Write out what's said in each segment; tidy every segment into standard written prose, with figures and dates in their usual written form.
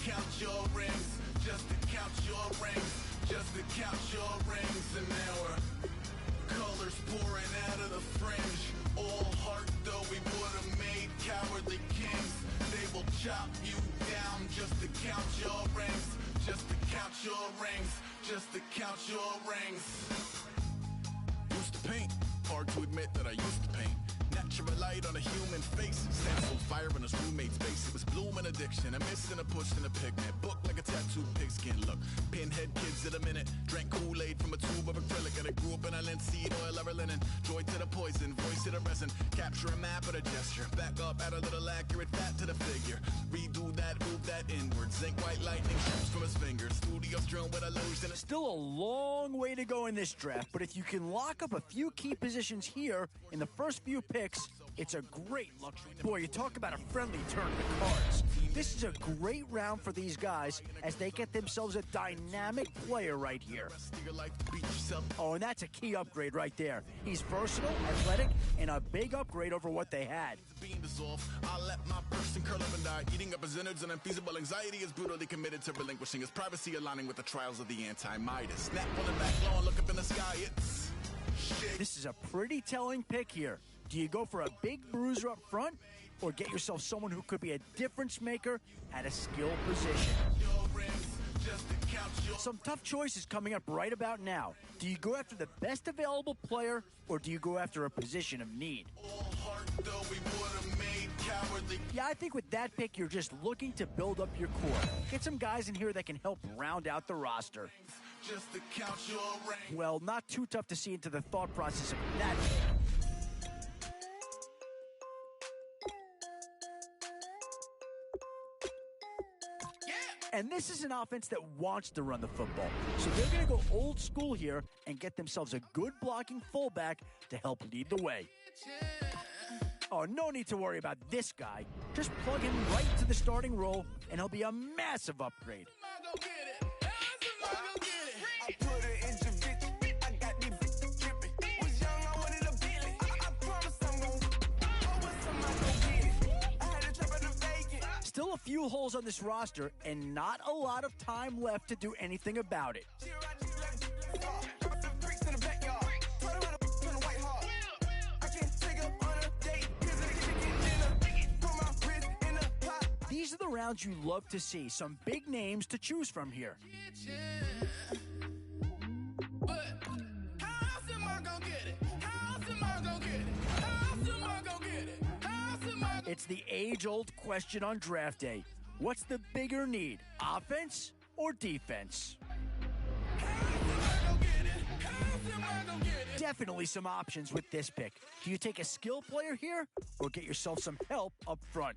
count your rings, just to count your rings, just to count your rings. And there were colors pouring out of the fringe. All heart though we would have made cowardly kings. They will chop you down just to count your rings, just to count your rings, just to count your rings. Used to paint, hard to admit that I used to paint. Natural light on a human face, stenciled fire in his roommate's face. It was blooming addiction, a miss and a push and a pigment. Book like a tattooed pigskin look. Pinhead kids at a minute. Drank Kool-Aid from a tube of acrylic. And I grew up in a linseed oil or linen. Joy to the poison, voice to the resin. Capture a map of a gesture. Back up, add a little accurate fat to the figure. Redo that, move that inward. Zinc white lightning shoots from his fingers. Studio strewn with illusion. Still a long way to go in this draft, but if you can lock up a few key positions here in the first few picks, it's a great luxury. Boy, you talk about a friendly turn of the cards. This is a great round for these guys as they get themselves a dynamic player right here. Oh, and that's a key upgrade right there. He's versatile, athletic, and a big upgrade over what they had. I'll let my person curl up and die. Eating up his innards and unfeasible anxiety is brutally committed to relinquishing his privacy, aligning with the trials of the anti-Midas. Snap pulling back low and look up in the sky. It's shit. This is a pretty telling pick here. Do you go for a big bruiser up front or get yourself someone who could be a difference maker at a skill position? Some tough choices coming up right about now. Do you go after the best available player or do you go after a position of need? Yeah, I think with that pick, you're just looking to build up your core. Get some guys in here that can help round out the roster. Just to count your rank. Well, not too tough to see into the thought process of that pick. And this is an offense that wants to run the football. So they're going to go old school here and get themselves a good blocking fullback to help lead the way. Oh, no need to worry about this guy. Just plug him right into the starting role, and he'll be a massive upgrade. Still a few holes on this roster, and not a lot of time left to do anything about it. These are the rounds you love to see. Some big names to choose from here. It's the age-old question on draft day. What's the bigger need, offense or defense? Definitely some options with this pick. Do you take a skill player here or get yourself some help up front?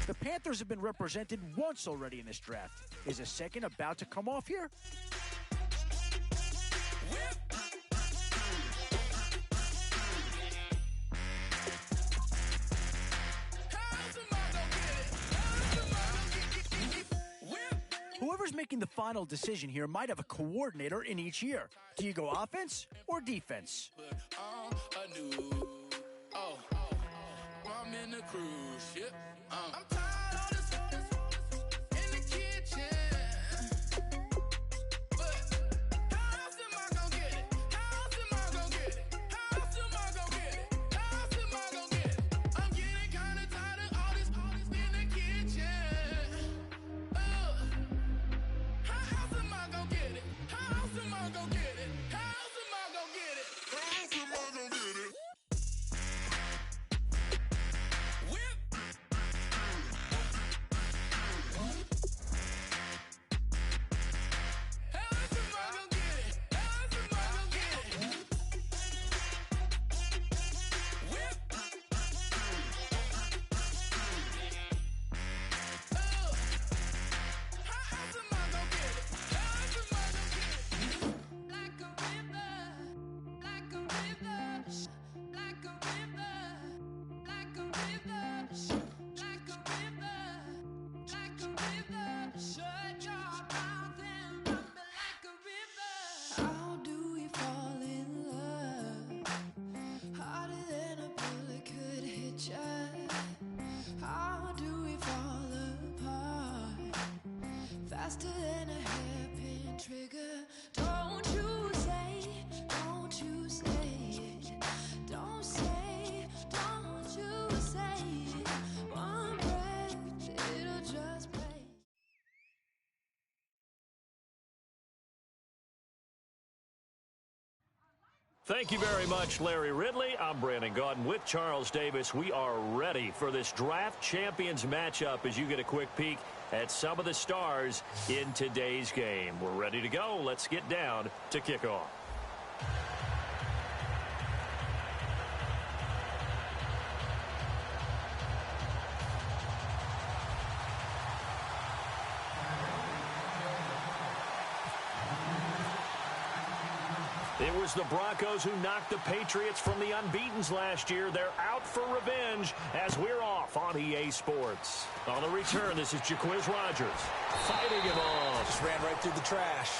The Panthers have been represented once already in this draft. Is a second about to come off here? Whoever's making the final decision here might have a coordinator in each year. Do you go offense or defense? I'm in the cruise ship. I'm Thank you very much, Larry Ridley. I'm Brandon Gaudin with Charles Davis. We are ready for this draft champions matchup as you get a quick peek at some of the stars in today's game. We're ready to go. Let's get down to kickoff. It was the Broncos who knocked the Patriots from the unbeatens last year. They're out for revenge as we're off on EA Sports. On the return, this is Jaquiz Rogers fighting him off. Just ran right through the trash.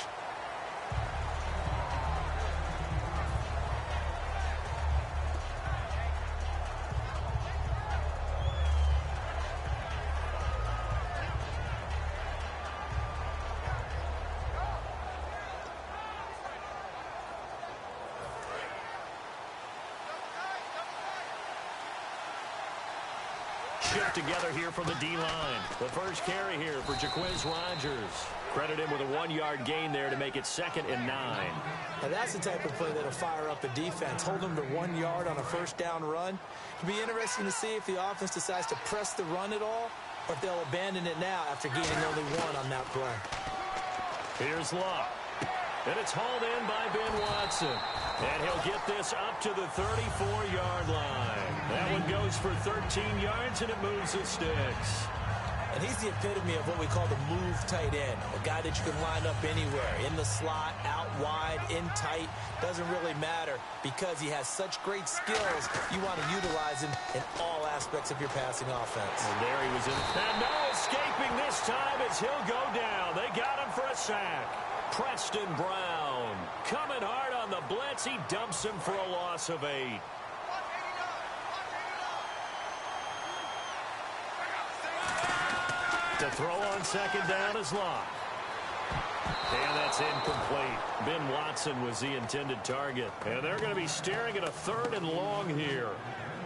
Shift together here from the D-line. The first carry here for Jaquiz Rogers. Credit him with a 1-yard gain there to make it 2nd and 9. Now that's the type of play that'll fire up a defense. Hold them to 1 yard on a first down run. It'll be interesting to see if the offense decides to press the run at all or if they'll abandon it now after gaining only 1 on that play. Here's Luck. And it's hauled in by Ben Watson. And he'll get this up to the 34-yard line. That one goes for 13 yards, and it moves the sticks. And he's the epitome of what we call the move tight end. A guy that you can line up anywhere. In the slot, out wide, in tight. Doesn't really matter because he has such great skills. You want to utilize him in all aspects of your passing offense. And there he was in. And no escaping this time as he'll go down. They got him for a sack. Preston Brown coming hard on the blitz. He dumps him for a loss of 8. To throw on 2nd down is Locke. And that's incomplete. Ben Watson was the intended target. And they're going to be staring at a 3rd and long here.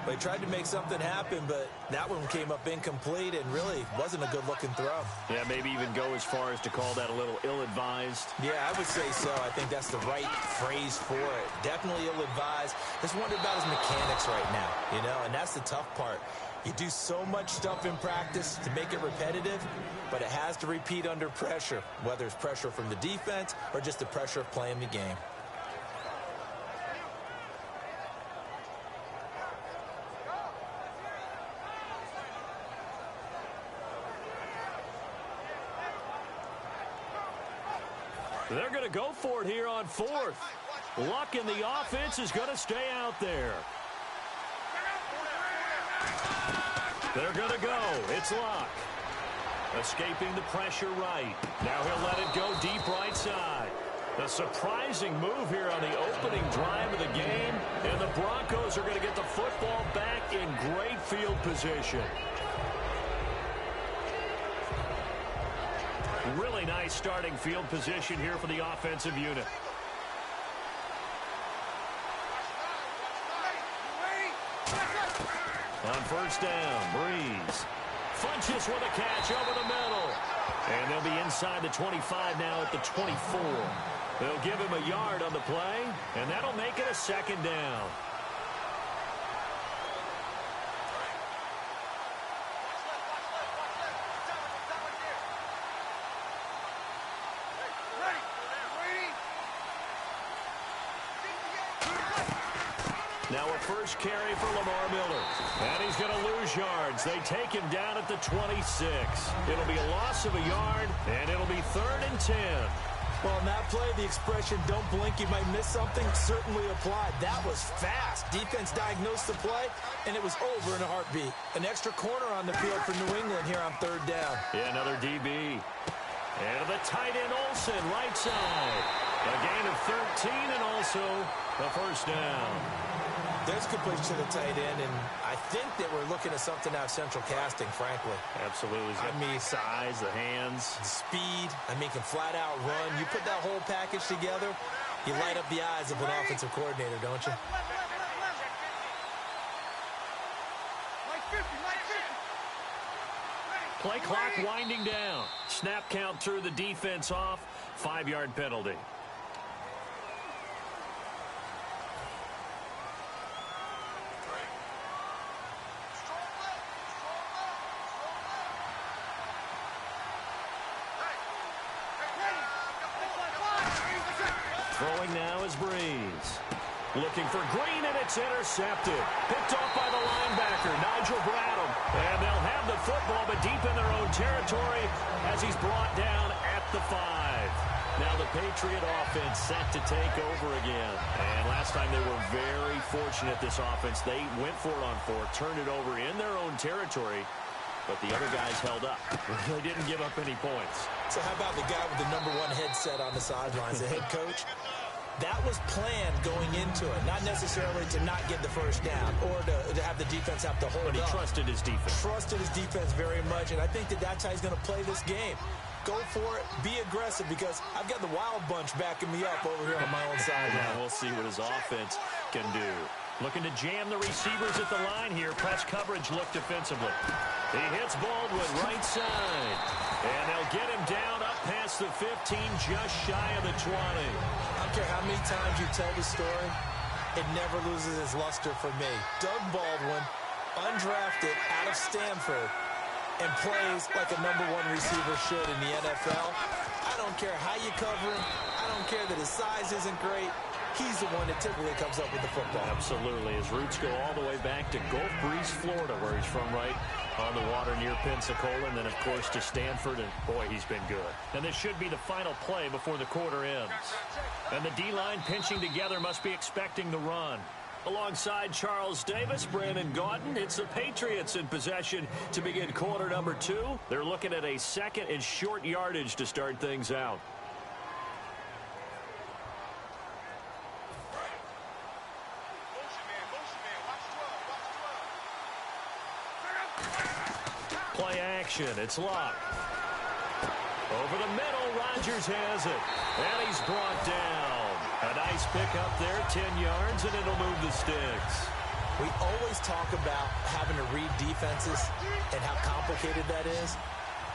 They tried to make something happen, but that one came up incomplete and really wasn't a good-looking throw. Yeah, maybe even go as far as to call that a little ill-advised. Yeah, I would say so. I think that's the right phrase for it. Definitely ill-advised. Just wonder about his mechanics right now, you know, and that's the tough part. You do so much stuff in practice to make it repetitive, but it has to repeat under pressure, whether it's pressure from the defense or just the pressure of playing the game. They're going to go for it here on 4th. Luck in the offense is going to stay out there. They're going to go. It's Luck. Escaping the pressure right. Now he'll let it go deep right side. A surprising move here on the opening drive of the game. And the Broncos are going to get the football back in great field position. Really nice starting field position here for the offensive unit. On 1st down, Breeze punches with a catch over the middle. And they'll be inside the 25 now at the 24. They'll give him a yard on the play, and that'll make it a 2nd down. Now a first carry for Lamar Miller. And he's going to lose yards. They take him down at the 26. It'll be a loss of a yard, and it'll be 3rd and 10. Well, on that play, the expression, don't blink, you might miss something, certainly applied. That was fast. Defense diagnosed the play, and it was over in a heartbeat. An extra corner on the field for New England here on 3rd down. Yeah, another DB. And the tight end Olsen, right side. A gain of 13 and also a 1st down. There's good place to the tight end, and I think that we're looking at something out of central casting, frankly. Absolutely. I mean, size, the hands. Speed. I mean, can flat out run. You put that whole package together, you light up the eyes of an offensive coordinator, don't you? Play clock winding down. Snap count threw the defense off. 5-yard penalty. Here's Breeze. Looking for Green, and it's intercepted. Picked off by the linebacker, Nigel Bradham. And they'll have the football, but deep in their own territory as he's brought down at the 5. Now the Patriot offense set to take over again. And last time they were very fortunate, this offense. They went for it on 4, turned it over in their own territory, but the other guys held up. They didn't give up any points. So how about the guy with the #1 headset on the sidelines, the head coach? That was planned going into it, not necessarily to not get the first down or to have the defense have to hold up. But he trusted his defense. Trusted his defense very much, and I think that's how he's going to play this game. Go for it, be aggressive, because I've got the wild bunch backing me up over here on my own sideline. Yeah, we'll see what his offense can do. Looking to jam the receivers at the line here. Press coverage look defensively. He hits Baldwin right side. And they'll get him down up past the 15, just shy of the 20. I don't care how many times you tell the story, it never loses its luster for me. Doug Baldwin, undrafted out of Stanford, and plays like a #1 receiver should in the NFL. I don't care how you cover him. I don't care that his size isn't great. He's the one that typically comes up with the football. Absolutely. His roots go all the way back to Gulf Breeze, Florida, where he's from, right on the water near Pensacola, and then, of course, to Stanford, and, boy, he's been good. And this should be the final play before the quarter ends. And the D-line pinching together must be expecting the run. Alongside Charles Davis, Brandon Gaudin, it's the Patriots in possession to begin quarter number 2. They're looking at a second and short yardage to start things out. Play action. It's Luck. Over the middle, Rodgers has it. And he's brought down. A nice pick up there, 10 yards, and it'll move the sticks. We always talk about having to read defenses and how complicated that is.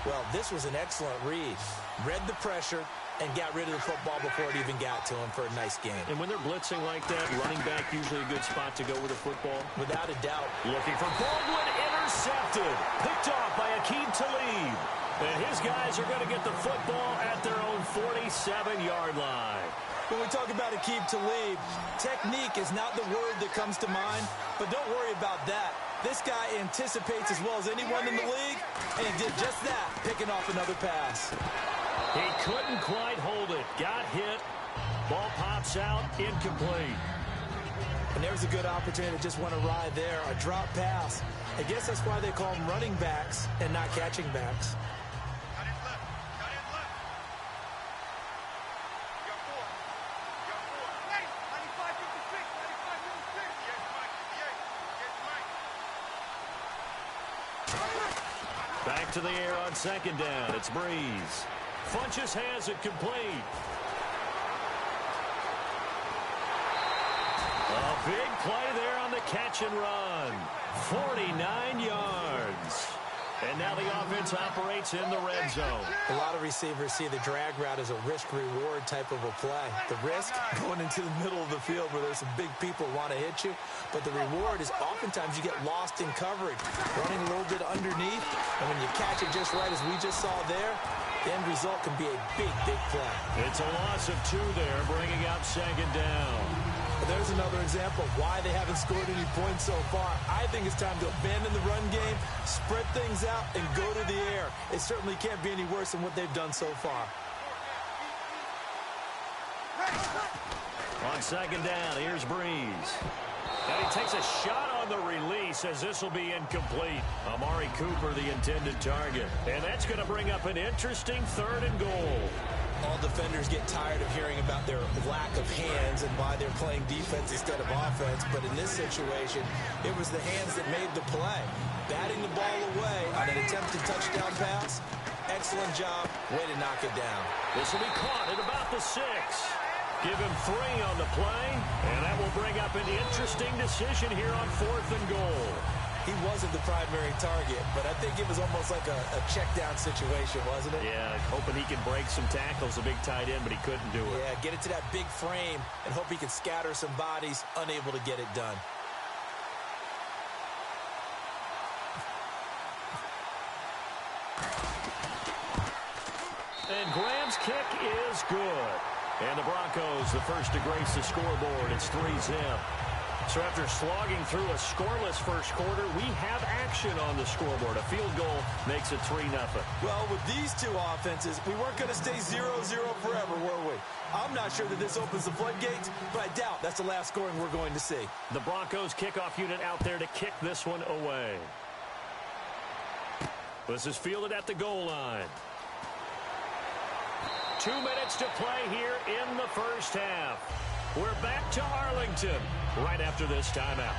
Well, this was an excellent read. Read the pressure and got rid of the football before it even got to him for a nice game. And when they're blitzing like that, running back usually a good spot to go with the football. Without a doubt. Looking for Baldwin, intercepted. Picked off by Aqib Talib. And his guys are going to get the football at their own 47-yard line. When we talk about Aqib Talib, technique is not the word that comes to mind, but don't worry about that. This guy anticipates as well as anyone in the league, and he did just that, picking off another pass. He couldn't quite hold it. Got hit. Ball pops out, incomplete. And there's a good opportunity to just want to ride there, a drop pass. I guess that's why they call them running backs and not catching backs. Back to the air on second down. It's Breeze. Funches has it complete. A big play there on the catch and run. 49 yards. And now the offense operates in the red zone. A lot of receivers see the drag route as a risk-reward type of a play. The risk, going into the middle of the field where there's some big people who want to hit you. But the reward is oftentimes you get lost in coverage, running a little bit underneath. And when you catch it just right, as we just saw there, the end result can be a big, big play. It's a loss of 2 there, bringing up second down. There's another example of why they haven't scored any points so far. I think it's time to abandon the run game, spread things out, and go to the air. It certainly can't be any worse than what they've done so far. On second down, here's Breeze. And he takes a shot on the release as this will be incomplete. Amari Cooper, the intended target. And that's going to bring up an interesting 3rd and goal. All defenders get tired of hearing about their lack of hands and why they're playing defense instead of offense. But in this situation, it was the hands that made the play. Batting the ball away on an attempted touchdown pass. Excellent job. Way to knock it down. This will be caught at about the 6. Give him 3 on the play, and that will bring up an interesting decision here on 4th and goal. He wasn't the primary target, but I think it was almost like a check-down situation, wasn't it? Yeah, hoping he can break some tackles, a big tight end, but he couldn't do it. Yeah, get it to that big frame and hope he can scatter some bodies, unable to get it done. And Graham's kick is good. And the Broncos, the first to grace the scoreboard. It's 3-zip. So after slogging through a scoreless first quarter, we have action on the scoreboard. A field goal makes it 3-0. Well, with these two offenses, we weren't going to stay 0-0 forever, were we? I'm not sure that this opens the floodgates, but I doubt that's the last scoring we're going to see. The Broncos kickoff unit out there to kick this one away. This is fielded at the goal line. 2 minutes to play here in the first half. We're back to Arlington right after this timeout.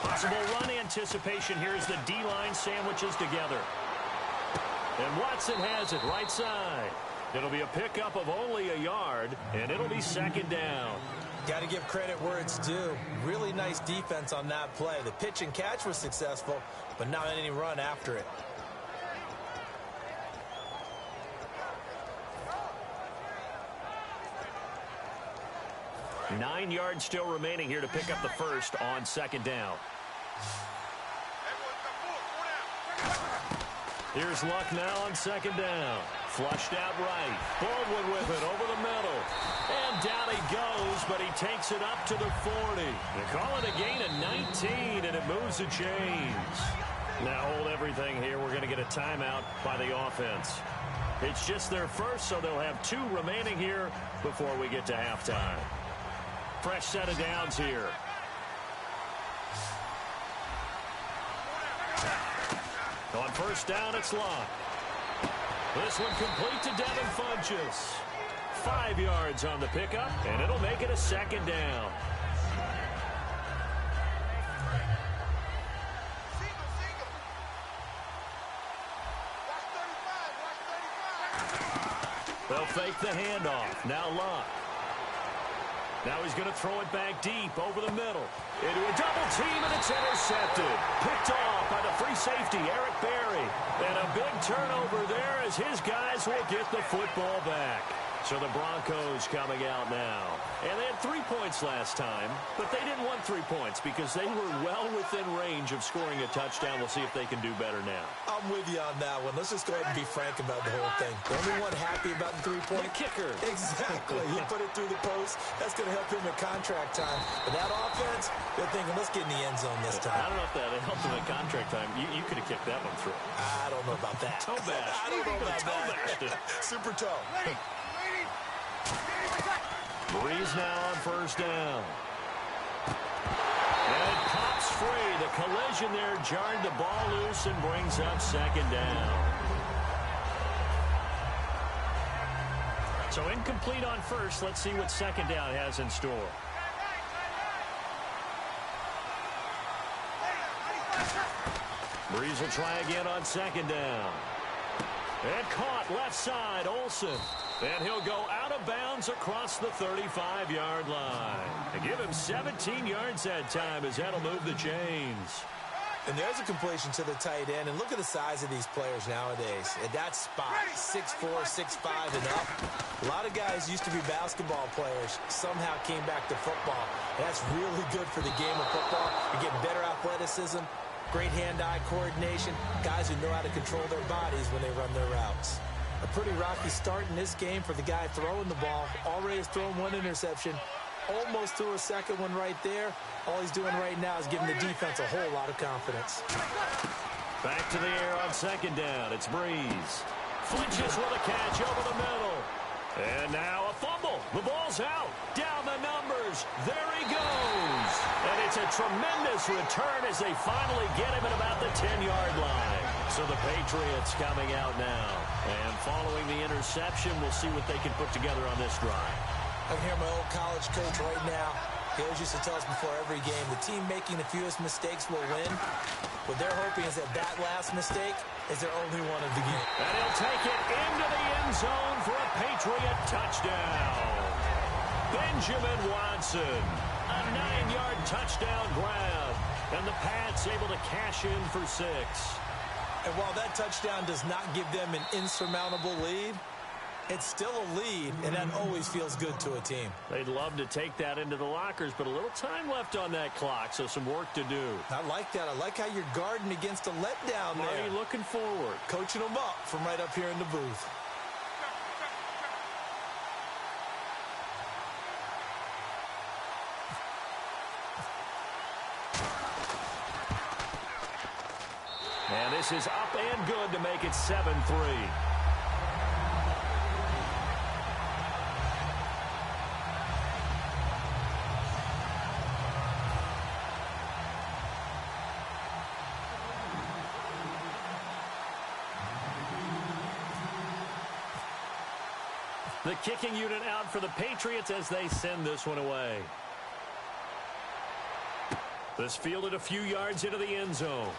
Possible run anticipation here as the D-line sandwiches together. And Watson has it right side. It'll be a pickup of only a yard, and it'll be second down. Got to give credit where it's due. Really nice defense on that play. The pitch and catch was successful, but not any run after it. Nine yards still remaining here to pick up the first on second down. Here's Luck now on second down. Flushed out right. Baldwin with it over the middle. And down he goes, but he takes it up to the 40. They call it a gain of 19, and it moves the chains. Now hold everything here. We're going to get a timeout by the offense. It's just their first, so they'll have 2 remaining here before we get to halftime. Fresh set of downs here. On first down, it's Luck. This one complete to Devin Funchess. 5 yards on the pickup, and it'll make it a second down. They'll fake the handoff. Now Luck. Now he's going to throw it back deep over the middle. Into a double team, and it's intercepted. Picked off by the free safety, Eric Berry. And a big turnover there as his guys will get the football back. So the Broncos coming out now. And they had 3 points last time, but they didn't want 3 points because they were well within range of scoring a touchdown. We'll see if they can do better now. I'm with you on that one. Let's just go ahead and be frank about the whole thing. The only one happy about the 3-point kicker. Exactly. He put it through the post. That's going to help him at contract time. But that offense, they're thinking, let's get in the end zone this time. I don't know if that helped him at contract time. You could have kicked that one through. I don't know about that. Toe bash. I don't know about that. Super toe. Breeze now on first down. And it pops free. The collision there jarred the ball loose and brings up second down. So incomplete on first. Let's see what second down has in store. Breeze will try again on second down. And caught left side, Olsen. And he'll go out of bounds across the 35-yard line. And give him 17 yards that time as that'll move the chains. And there's a completion to the tight end. And look at the size of these players nowadays. At that spot, 6'4", 6'5", and up. A lot of guys used to be basketball players, somehow came back to football. And that's really good for the game of football. You're getting better athleticism, great hand-eye coordination, guys who know how to control their bodies when they run their routes. A pretty rocky start in this game for the guy throwing the ball. Already has thrown 1 interception. Almost threw a second one right there. All he's doing right now is giving the defense a whole lot of confidence. Back to the air on second down. It's Breeze. Flinches with a catch over the middle. And now a fumble. The ball's out. Down the numbers. There he goes. And it's a tremendous return as they finally get him at about the 10-yard line. So the Patriots coming out now. And following the interception, we'll see what they can put together on this drive. I can hear my old college coach right now. He always used to tell us before every game, the team making the fewest mistakes will win. What they're hoping is that that last mistake is their only one of the game. And he'll take it into the end zone for a Patriot touchdown. Benjamin Watson, a 9-yard touchdown grab. And the Pats able to cash in for 6. And while that touchdown does not give them an insurmountable lead, It's still a lead, and that always feels good to a team. They'd love to take that into the lockers, but a little time left on that clock, so some work to do. I like that. I like how you're guarding against a letdown there. Marty looking forward. Coaching them up from right up here in the booth. And this is up and good to make it 7-3. The kicking unit out for the Patriots as they send this one away. This fielded a few yards into the end zone.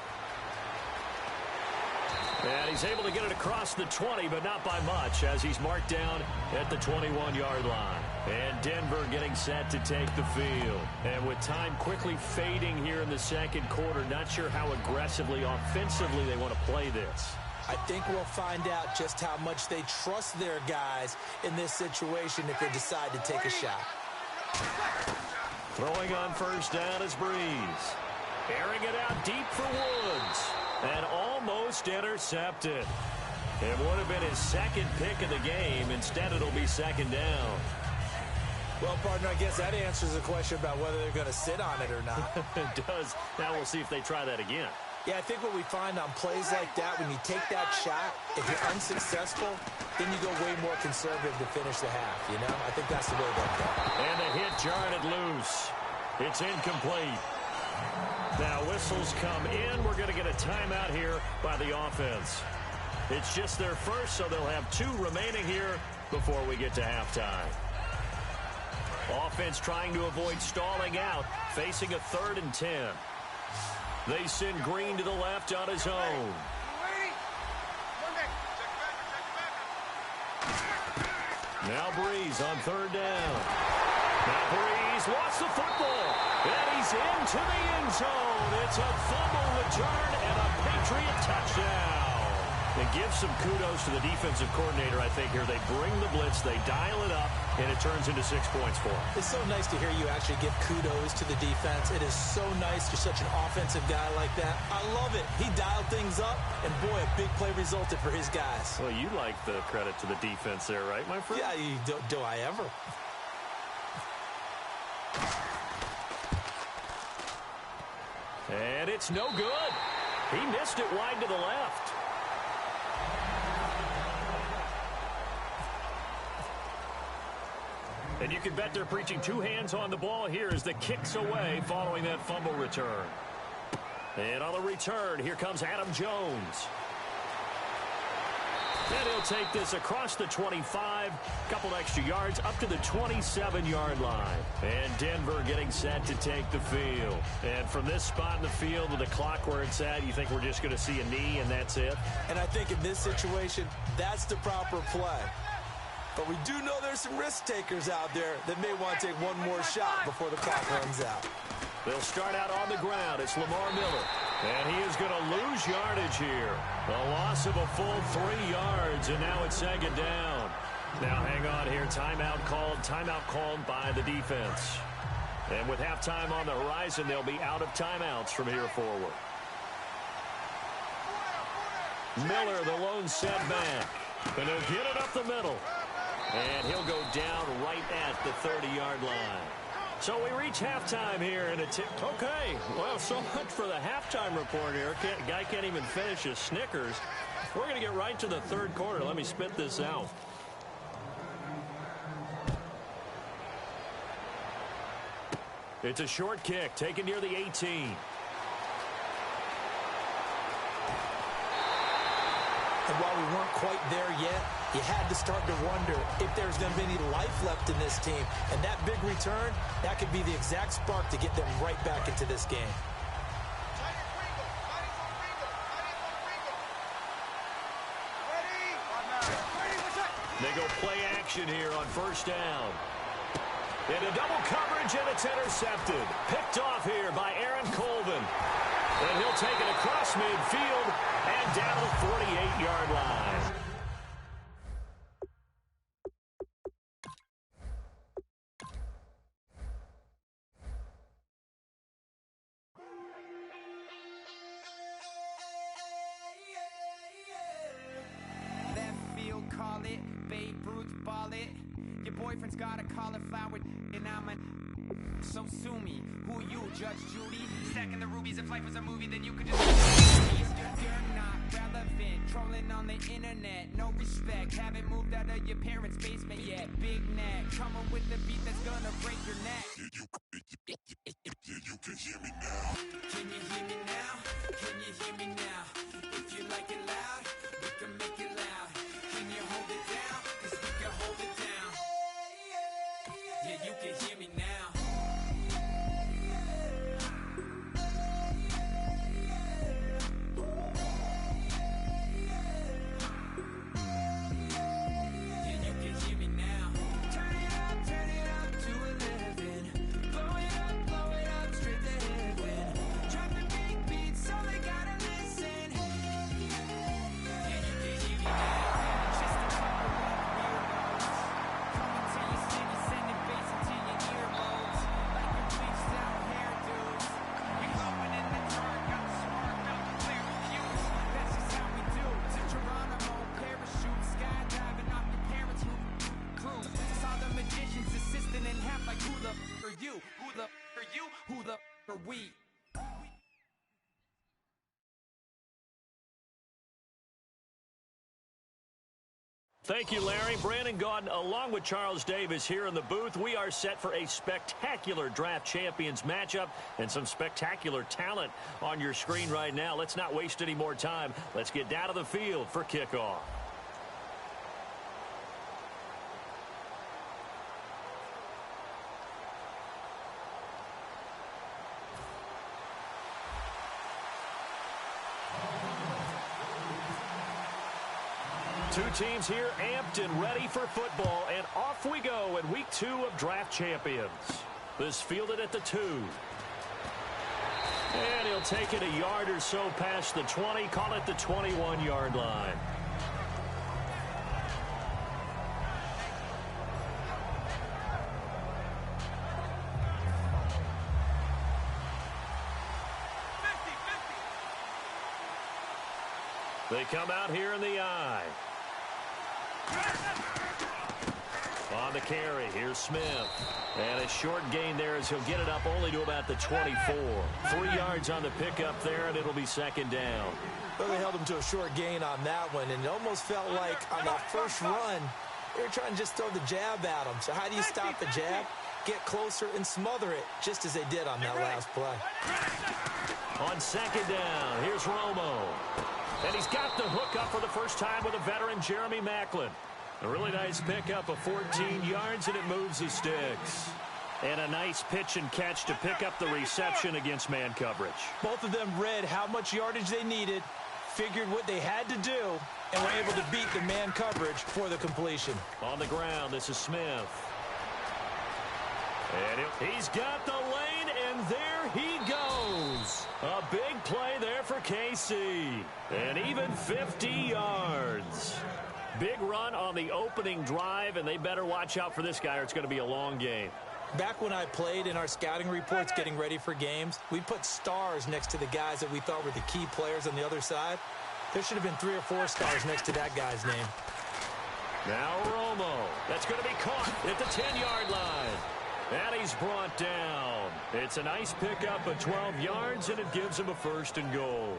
And he's able to get it across the 20, but not by much, as he's marked down at the 21-yard line. And Denver getting set to take the field. And with time quickly fading here in the second quarter, not sure how aggressively, offensively they want to play this. I think we'll find out just how much they trust their guys in this situation if they decide to take a shot. Throwing on first down is Breeze. Airing it out deep for Woods. And almost intercepted. It would have been his second pick of the game. Instead, it'll be second down. Well, partner, I guess that answers the question about whether they're going to sit on it or not. It does. Now we'll see if they try that again. Yeah, I think what we find on plays like that, when you take that shot, if you're unsuccessful, then you go way more conservative to finish the half, you know? I think that's the way they'll go. And the hit jarred it loose. It's incomplete. Now whistles come in. We're going to get a timeout here by the offense. It's just their first, so they'll have 2 remaining here before we get to halftime. Offense trying to avoid stalling out, facing a 3rd and 10. They send Green to the left on his own. Now Breeze on 3rd down. Now Breeze lost the football. And he's into the end zone. It's a fumble return and a Patriot touchdown. And give some kudos to the defensive coordinator, I think, here. They bring the blitz, they dial it up, and it turns into 6 points for them. It's so nice to hear you actually give kudos to the defense. It is so nice. You're such an offensive guy like that. I love it. He dialed things up, and boy, a big play resulted for his guys. Well, you like the credit to the defense there, right, my friend? Yeah, do I ever? And it's no good. He missed it wide to the left. And you can bet they're preaching 2 hands on the ball here as the kick's away following that fumble return. And on the return, here comes Adam Jones. And he'll take this across the 25, couple extra yards up to the 27-yard line. And Denver getting set to take the field. And from this spot in the field with the clock where it's at, you think we're just going to see a knee and that's it? And I think in this situation, that's the proper play. But we do know there's some risk takers out there that may want to take one more shot before the clock runs out. They'll start out on the ground. It's Lamar Miller. And he is going to lose yardage here. A loss of a full 3 yards, and now it's second down. Now hang on here. Timeout called by the defense. And with halftime on the horizon, they'll be out of timeouts from here forward. Miller, the lone setback. And he'll get it up the middle. And he'll go down right at the 30-yard line. So we reach halftime here in a okay, well, so much for the halftime report here. Guy can't even finish his Snickers. We're going to get right to the 3rd quarter. Let me spit this out. It's a short kick taken near the 18. And while we weren't quite there yet, you had to start to wonder if there's going to be any life left in this team. And that big return, that could be the exact spark to get them right back into this game. They go play action here on first down. Into double coverage, and it's intercepted. Picked off here by Aaron Colvin. And he'll take it across midfield and down the 48-yard line. call it. Babe Ruth ball it. Your boyfriend's got a cauliflower and I'm a... So sue me. Who you, Judge Judy? Stacking the rubies. If life was a movie, then you could just... You're not relevant. Trolling on the internet. No respect. Haven't moved out of your parents' basement yet. Big neck. Coming with the beat that's gonna break your neck. You can hear me now. Can you hear me now? Can you hear me now? If you like it loud, we can make it loud. Can you hold it down? 'Cause we can hold it down. Yeah, you can hear me now. Thank you, Larry. Brandon Gaudin, along with Charles Davis here in the booth. We are set for a spectacular draft champions matchup and some spectacular talent on your screen right now. Let's not waste any more time. Let's get down to the field for kickoff. Two teams here amped and ready for football, and off we go in week 2 of Draft Champions. This fielded at the 2. And he'll take it a yard or so past the 20, call it the 21-yard line. They come out here in the I. On the carry, here's Smith. And a short gain there as he'll get it up only to about the 24. 3 yards on the pickup there, and it'll be second down. Well, they held him to a short gain on that one, and it almost felt like on that first run, they were trying to just throw the jab at him. So how do you stop the jab? Get closer and smother it, just as they did on that last play. On second down, here's Romo. And he's got the hook up for the first time with a veteran, Jeremy Maclin. A really nice pickup of 14 yards, and it moves the sticks. And a nice pitch and catch to pick up the reception against man coverage. Both of them read how much yardage they needed, figured what they had to do, and were able to beat the man coverage for the completion. On the ground, this is Smith. And he's got the lane, and there he goes. A big play there for KC. And even 50 yards. Big run on the opening drive, and they better watch out for this guy or it's going to be a long game. Back when I played in our scouting reports getting ready for games, we put stars next to the guys that we thought were the key players on the other side. There should have been 3 or 4 stars next to that guy's name. Now Romo. That's going to be caught at the 10-yard line. And he's brought down. It's a nice pickup of 12 yards, and it gives him a first and goal.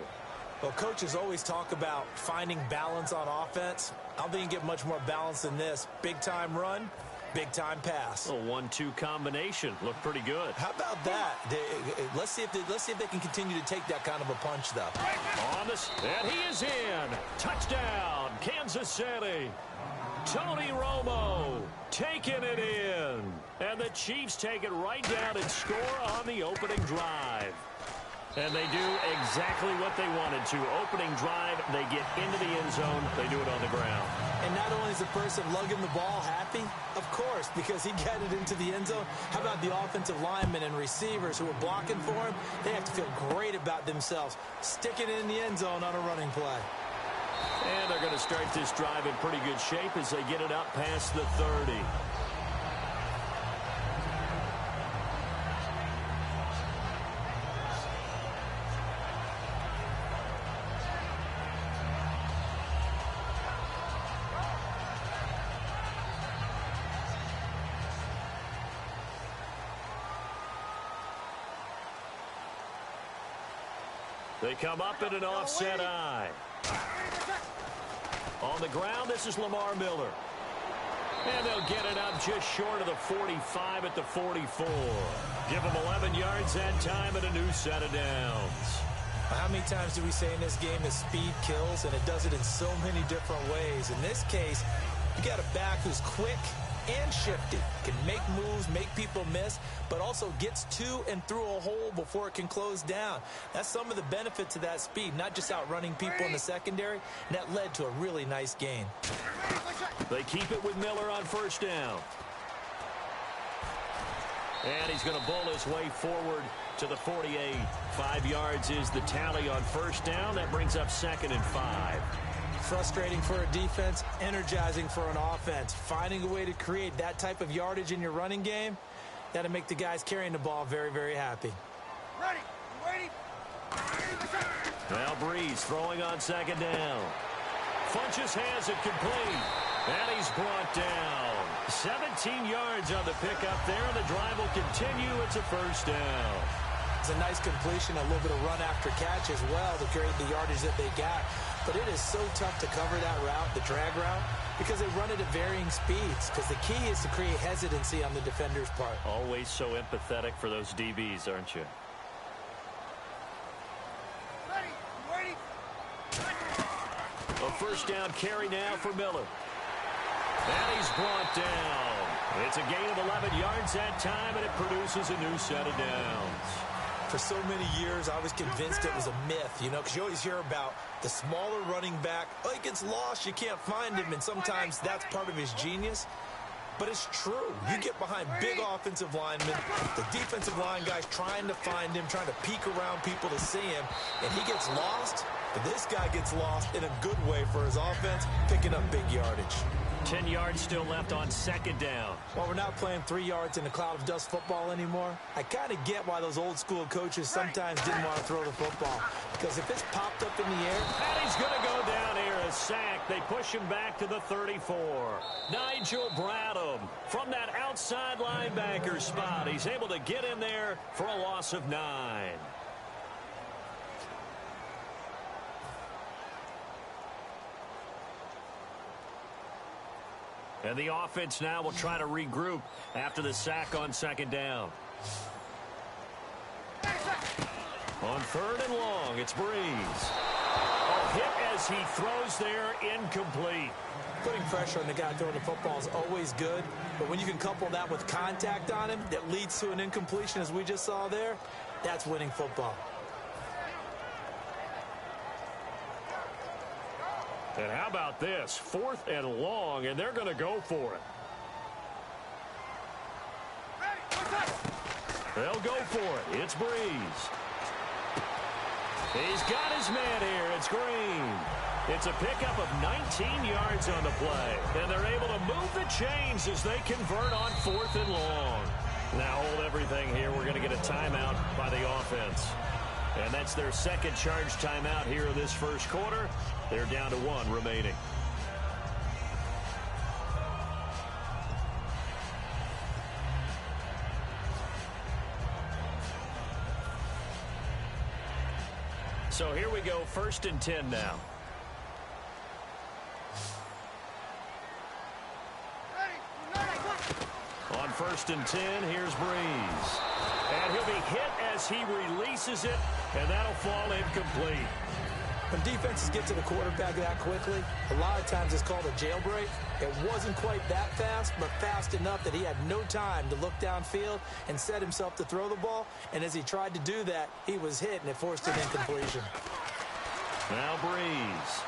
Well, coaches always talk about finding balance on offense. I don't think you get much more balance than this. Big-time run, big-time pass. A 1-2 combination. Looked pretty good. How about that? Let's see if they can continue to take that kind of a punch, though. On this, and he is in. Touchdown, Kansas City. Tony Romo taking it in. And the Chiefs take it right down and score on the opening drive. And they do exactly what they wanted to. Opening drive, they get into the end zone. They do it on the ground. And not only is the person lugging the ball happy, of course, because he got it into the end zone. How about the offensive linemen and receivers who are blocking for him? They have to feel great about themselves, sticking it in the end zone on a running play. And they're going to start this drive in pretty good shape as they get it up past the 30. They come up in an offset eye. On the ground, this is Lamar Miller. And they'll get it up just short of the 45 at the 44. Give them 11 yards that time and a new set of downs. How many times do we say in this game that speed kills, and it does it in so many different ways? In this case, you got a back who's quick and shifty, can make moves, make people miss, but also gets to and through a hole before it can close down. That's some of the benefits of that speed, not just outrunning people in the secondary, and that led to a really nice gain. They keep it with Miller on first down. And he's going to bull his way forward to the 48. 5 yards is the tally on first down. That brings up 2nd and 5. Frustrating for a defense, energizing for an offense. Finding a way to create that type of yardage in your running game, that'll make the guys carrying the ball very, very happy. Ready. Waiting. Now Breeze throwing on 2nd down. Funches has it complete. And he's brought down. 17 yards on the pickup there, and the drive will continue. It's a first down. It's a nice completion, a little bit of run after catch as well to create the yardage that they got. But it is so tough to cover that route, the drag route, because they run it at varying speeds. Because the key is to create hesitancy on the defender's part. Always so empathetic for those DBs, aren't you? Ready. Waiting. A first down carry now for Miller. And he's brought down. It's a gain of 11 yards that time, and it produces a new set of downs. For so many years, I was convinced it was a myth, you know, because you always hear about the smaller running back. Oh, he gets lost, you can't find him, and sometimes that's part of his genius. But it's true. You get behind big offensive linemen, the defensive line guys trying to find him, trying to peek around people to see him, and he gets lost. But this guy gets lost in a good way for his offense, picking up big yardage. 10 yards still left on 2nd down. While we're not playing 3 yards in a cloud of dust football anymore, I kind of get why those old school coaches sometimes didn't want to throw the football. Because if it's popped up in the air... And he's going to go down here, a sack. They push him back to the 34. Nigel Bradham from that outside linebacker spot. He's able to get in there for a loss of 9. And the offense now will try to regroup after the sack on 2nd down. On 3rd and long, it's Breeze. A hit as he throws there, incomplete. Putting pressure on the guy throwing the football is always good, but when you can couple that with contact on him that leads to an incompletion, as we just saw there, that's winning football. And how about this? 4th and long, and they're going to go for it. They'll go for it. It's Breeze. He's got his man here. It's Green. It's a pickup of 19 yards on the play. And they're able to move the chains as they convert on 4th and long. Now hold everything here. We're going to get a timeout by the offense. And that's their 2nd charge timeout here in this first quarter. They're down to 1 remaining. So here we go, 1st and 10 now. On 1st and 10, here's Breeze. And he'll be hit as he releases it, and that'll fall incomplete. When defenses get to the quarterback that quickly, a lot of times it's called a jailbreak. It wasn't quite that fast, but fast enough that he had no time to look downfield and set himself to throw the ball. And as he tried to do that, he was hit, and it forced an incompletion. Now Breeze.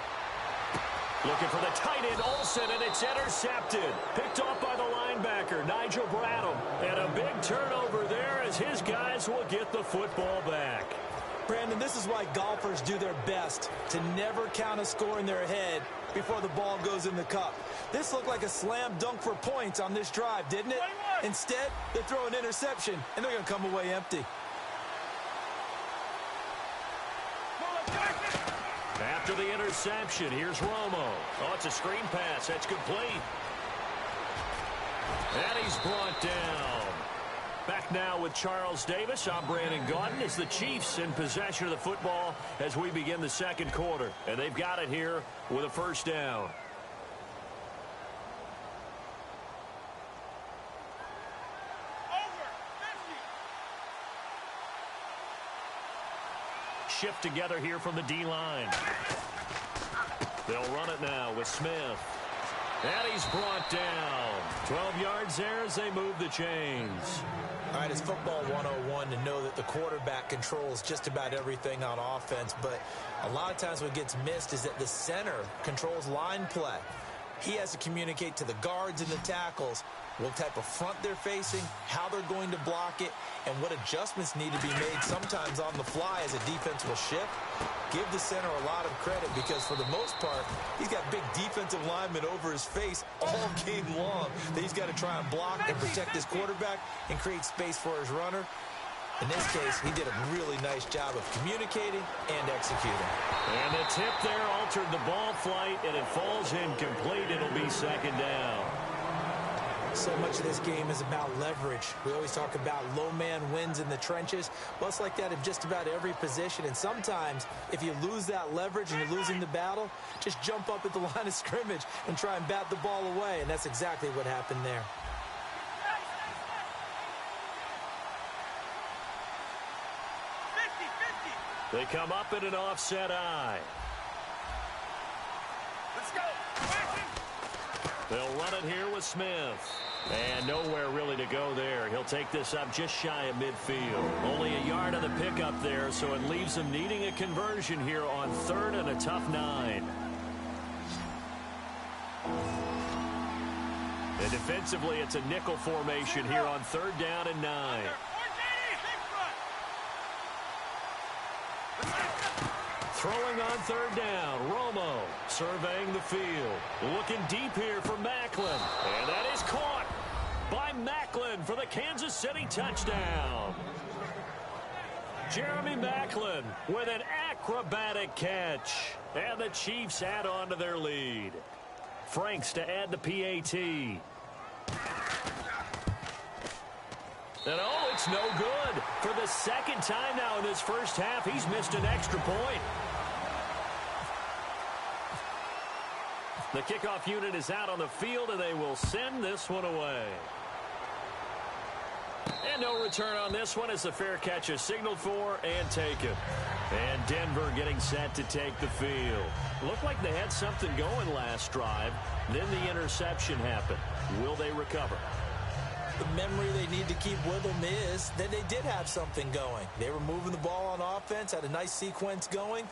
Looking for the tight end, Olsen, and it's intercepted. Picked off by the linebacker, Nigel Bradham. And a big turnover there as his guys will get the football back. Brandon, this is why golfers do their best to never count a score in their head before the ball goes in the cup. This looked like a slam dunk for points on this drive, didn't it? Instead, they throw an interception, and they're going to come away empty. After the interception, here's Romo. Oh, it's a screen pass. That's complete. And he's brought down. Back now with Charles Davis. I'm Brandon Gaudin as the Chiefs in possession of the football as we begin the second quarter. And they've got it here with a first down. Shift together here from the D-line. They'll run it now with Smith. And he's brought down. 12 yards there as they move the chains. All right, it's football 101 to know that the quarterback controls just about everything on offense, but a lot of times what gets missed is that the center controls line play. He has to communicate to the guards and the tackles what type of front they're facing, how they're going to block it, and what adjustments need to be made sometimes on the fly as a defense will shift. Give the center a lot of credit because for the most part, he's got big defensive linemen over his face all game long that he's got to try and block and protect his quarterback and create space for his runner. In this case, he did a really nice job of communicating and executing. And the tip there altered the ball flight, and it falls incomplete. It'll be second down. So much of this game is about leverage. We always talk about low man wins in the trenches. Well, it's like that in just about every position. And sometimes, if you lose that leverage and you're losing the battle, just jump up at the line of scrimmage and try and bat the ball away. And that's exactly what happened there. They come up in an offset eye. Let's go. They'll run it here with Smith. And nowhere really to go there. He'll take this up just shy of midfield. Only a yard on the pickup there, so it leaves them needing a conversion here on 3rd and a tough 9. And defensively, it's a nickel formation here on 3rd down and 9. Throwing on 3rd down, Romo surveying the field. Looking deep here for Macklin. And that is caught by Macklin for the Kansas City touchdown. Jeremy Macklin with an acrobatic catch. And the Chiefs add on to their lead. Franks to add the PAT. And oh, it's no good. For the second time now in this first half, he's missed an extra point. The kickoff unit is out on the field, and they will send this one away. And no return on this one as the fair catch is signaled for and taken. And Denver getting set to take the field. Looked like they had something going last drive. Then the interception happened. Will they recover? The memory they need to keep with them is that they did have something going. They were moving the ball on offense, had a nice sequence going.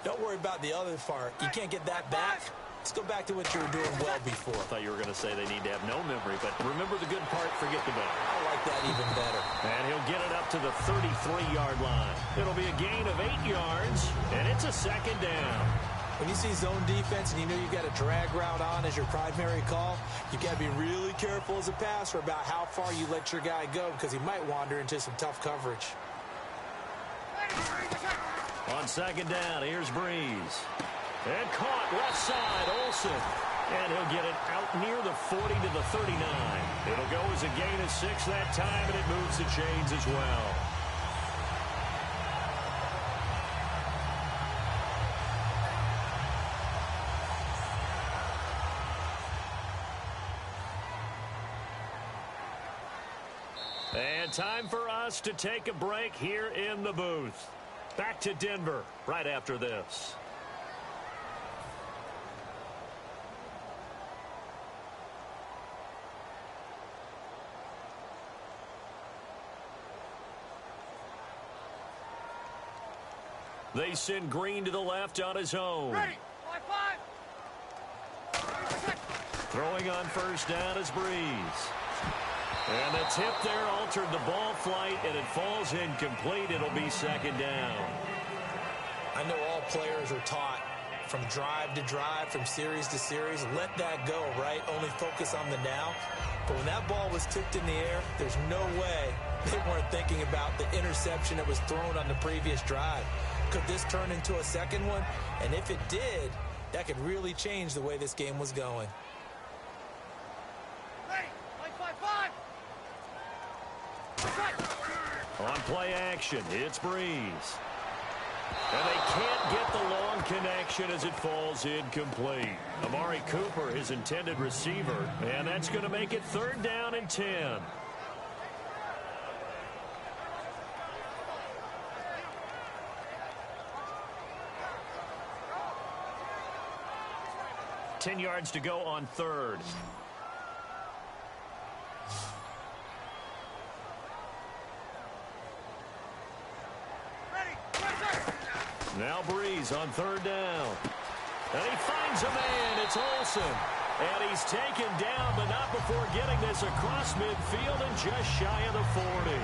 Don't worry about the other part. You can't get that back. Let's go back to what you were doing well before. I thought you were going to say they need to have no memory, but remember the good part, forget the bad. I like that even better. And he'll get it up to the 33-yard line. It'll be a gain of 8 yards, and it's a second down. When you see zone defense and you know you've got a drag route on as your primary call, you've got to be really careful as a passer about how far you let your guy go because he might wander into some tough coverage. On second down, here's Breeze. And caught left side, Olsen. And he'll get it out near the 40 to the 39. It'll go as a gain of 6 that time, and it moves the chains as well. And time for us to take a break here in the booth. Back to Denver right after this. They send Green to the left on his own. Ready. 5-5. Throwing on first down is Breeze. And the tip there altered the ball flight, and it falls incomplete. It'll be second down. I know all players are taught from drive to drive, from series to series, let that go, right? Only focus on the now. But when that ball was tipped in the air, there's no way they weren't thinking about the interception that was thrown on the previous drive. Could this turn into a second one? And if it did, that could really change the way this game was going. Ready. 5-5. On play action, it's Breeze. And they can't get the long connection as it falls incomplete. Amari Cooper, his intended receiver, and that's going to make it 3rd down and 10. Ten yards to go on 3rd. Now Breeze on 3rd down. And he finds a man. It's Olsen. And he's taken down, but not before getting this across midfield and just shy of the 40.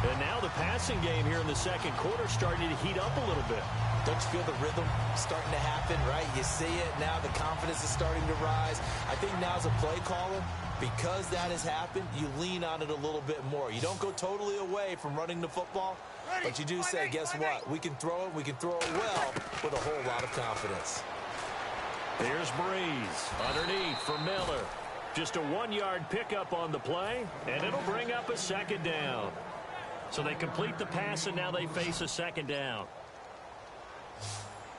And now the passing game here in the second quarter starting to heat up a little bit. Don't you feel the rhythm starting to happen, right? You see it now. The confidence is starting to rise. I think now as a play caller, because that has happened, you lean on it a little bit more. You don't go totally away from running the football, but you do say, guess what? We can throw it. We can throw it well with a whole lot of confidence. Here's Breeze underneath for Miller. Just a 1-yard pickup on the play, and it'll bring up a 2nd down. So they complete the pass, and now they face a 2nd down.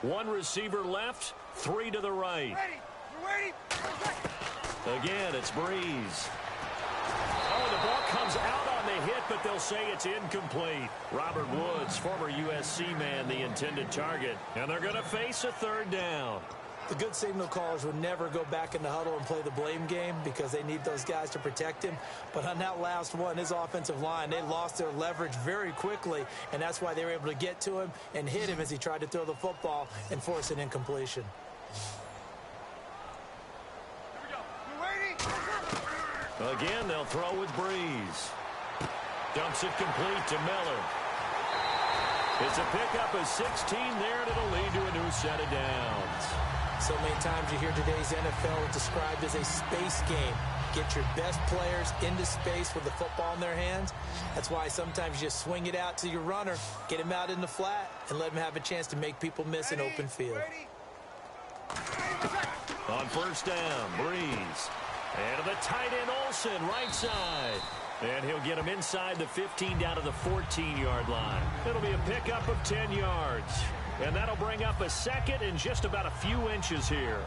1 receiver left, 3 to the right. Again, it's Breeze. Oh, the ball comes out on the hit, but they'll say it's incomplete. Robert Woods, former USC man, the intended target. And they're going to face a 3rd down. The good signal callers would never go back in the huddle and play the blame game because they need those guys to protect him. But on that last one, his offensive line, they lost their leverage very quickly, and that's why they were able to get to him and hit him as he tried to throw the football and force an incompletion. Again, they'll throw with Breeze. Dumps it complete to Miller. It's a pickup of 16 there, and it'll lead to a new set of downs. So many times you hear today's NFL described as a space game. Get your best players into space with the football in their hands. That's why sometimes you just swing it out to your runner, get him out in the flat, and let him have a chance to make people miss an open field. On 1st down, Breeze. And to the tight end, Olsen, right side. And he'll get him inside the 15 down to the 14-yard line. It'll be a pickup of 10 yards. And that'll bring up a 2nd and just about a few inches here.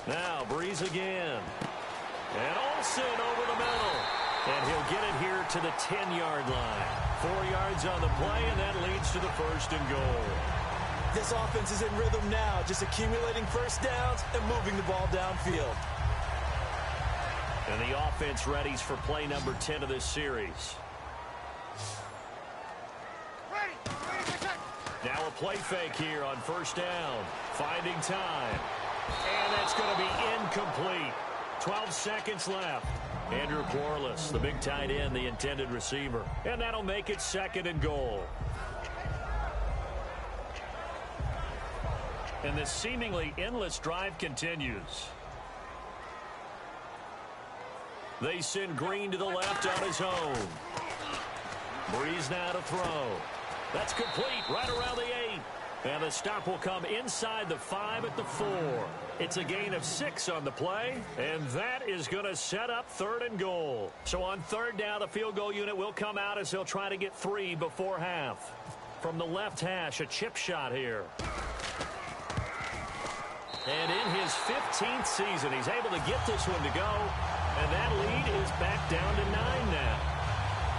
Now Breeze again. And Olsen over the middle. And he'll get it here to the 10-yard line. 4 yards on the play, and that leads to the 1st and goal. This offense is in rhythm now, just accumulating 1st downs and moving the ball downfield. And the offense readies for play number 10 of this series. Now a play fake here on 1st down. Finding time. And that's going to be incomplete. 12 seconds left. Andrew Corliss, the big tight end, the intended receiver. And that'll make it 2nd and goal. And this seemingly endless drive continues. They send Green to the left on his own. Breeze now to throw. That's complete right around the 8. And the stop will come inside the 5 at the 4. It's a gain of 6 on the play, and that is going to set up 3rd and goal. So on 3rd down, the field goal unit will come out as they'll try to get 3 before half. From the left hash, a chip shot here. And in his 15th season, he's able to get this one to go, and that lead is back down to 9 now.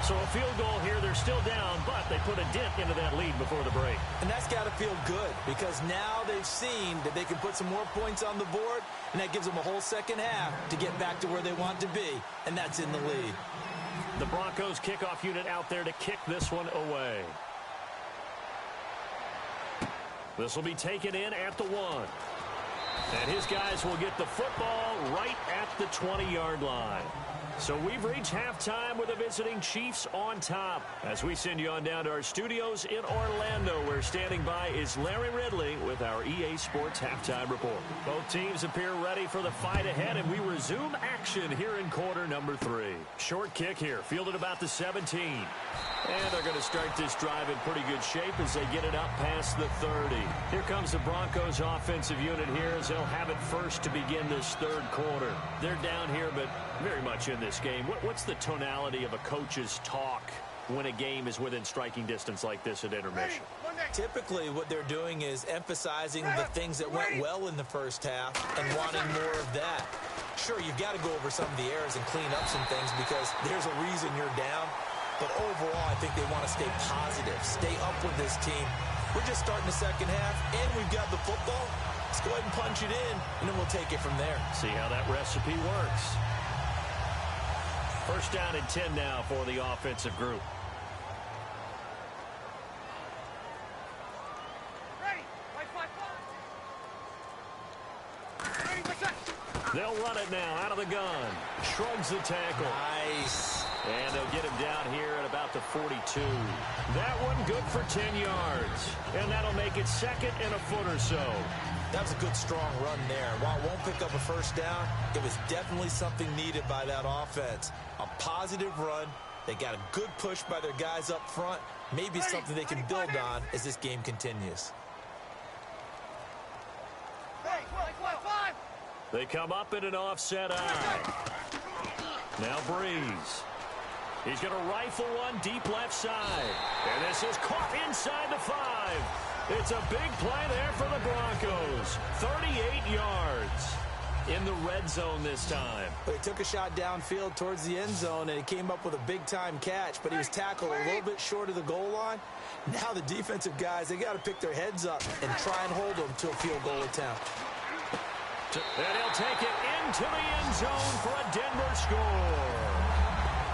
So a field goal here, they're still down, but they put a dent into that lead before the break. And that's got to feel good because now they've seen that they can put some more points on the board, and that gives them a whole second half to get back to where they want to be, and that's in the lead. The Broncos kickoff unit out there to kick this one away. This will be taken in at the 1. And his guys will get the football right at the 20-yard line. So we've reached halftime with the visiting Chiefs on top. As we send you on down to our studios in Orlando, where standing by is Larry Ridley with our EA Sports Halftime Report. Both teams appear ready for the fight ahead, and we resume action here in quarter number 3. Short kick here, fielded about the 17. And they're going to start this drive in pretty good shape as they get it up past the 30. Here comes the Broncos offensive unit here as they'll have it first to begin this third quarter. They're down here, but very much in this game. What's the tonality of a coach's talk when a game is within striking distance like this at intermission? Typically, what they're doing is emphasizing the things that went well in the first half and wanting more of that. Sure, you've got to go over some of the errors and clean up some things because there's a reason you're down. But overall, I think they want to stay positive, stay up with this team. We're just starting the second half, and we've got the football. Let's go ahead and punch it in, and then we'll take it from there. See how that recipe works. First down and 10 now for the offensive group. They'll run it now out of the gun. Shrugs the tackle. Nice. And they'll get him down here at about the 42. That one good for 10 yards. And that'll make it second and a foot or so. That was a good, strong run there. While it won't pick up a first down, it was definitely something needed by that offense. A positive run. They got a good push by their guys up front. Maybe something they can build on as this game continues. They come up in an offset eye. Now Breeze. He's going to rifle one deep left side. And this is caught inside the 5. It's a big play there for the Broncos. 38 yards in the red zone this time. He took a shot downfield towards the end zone, and he came up with a big-time catch, but he was tackled a little bit short of the goal line. Now the defensive guys, they got to pick their heads up and try and hold them to a field goal attempt. And he'll take it into the end zone for a Denver score.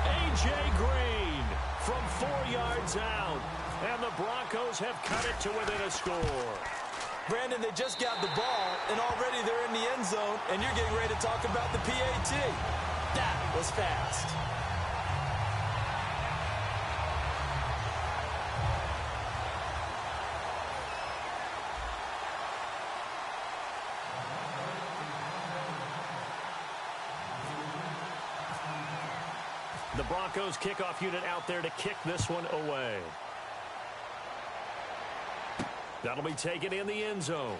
A.J. Green from 4 yards out. And the Broncos have cut it to within a score. Brandon, they just got the ball, and already they're in the end zone, and you're getting ready to talk about the PAT. That was fast. The Broncos kickoff unit out there to kick this one away. That'll be taken in the end zone.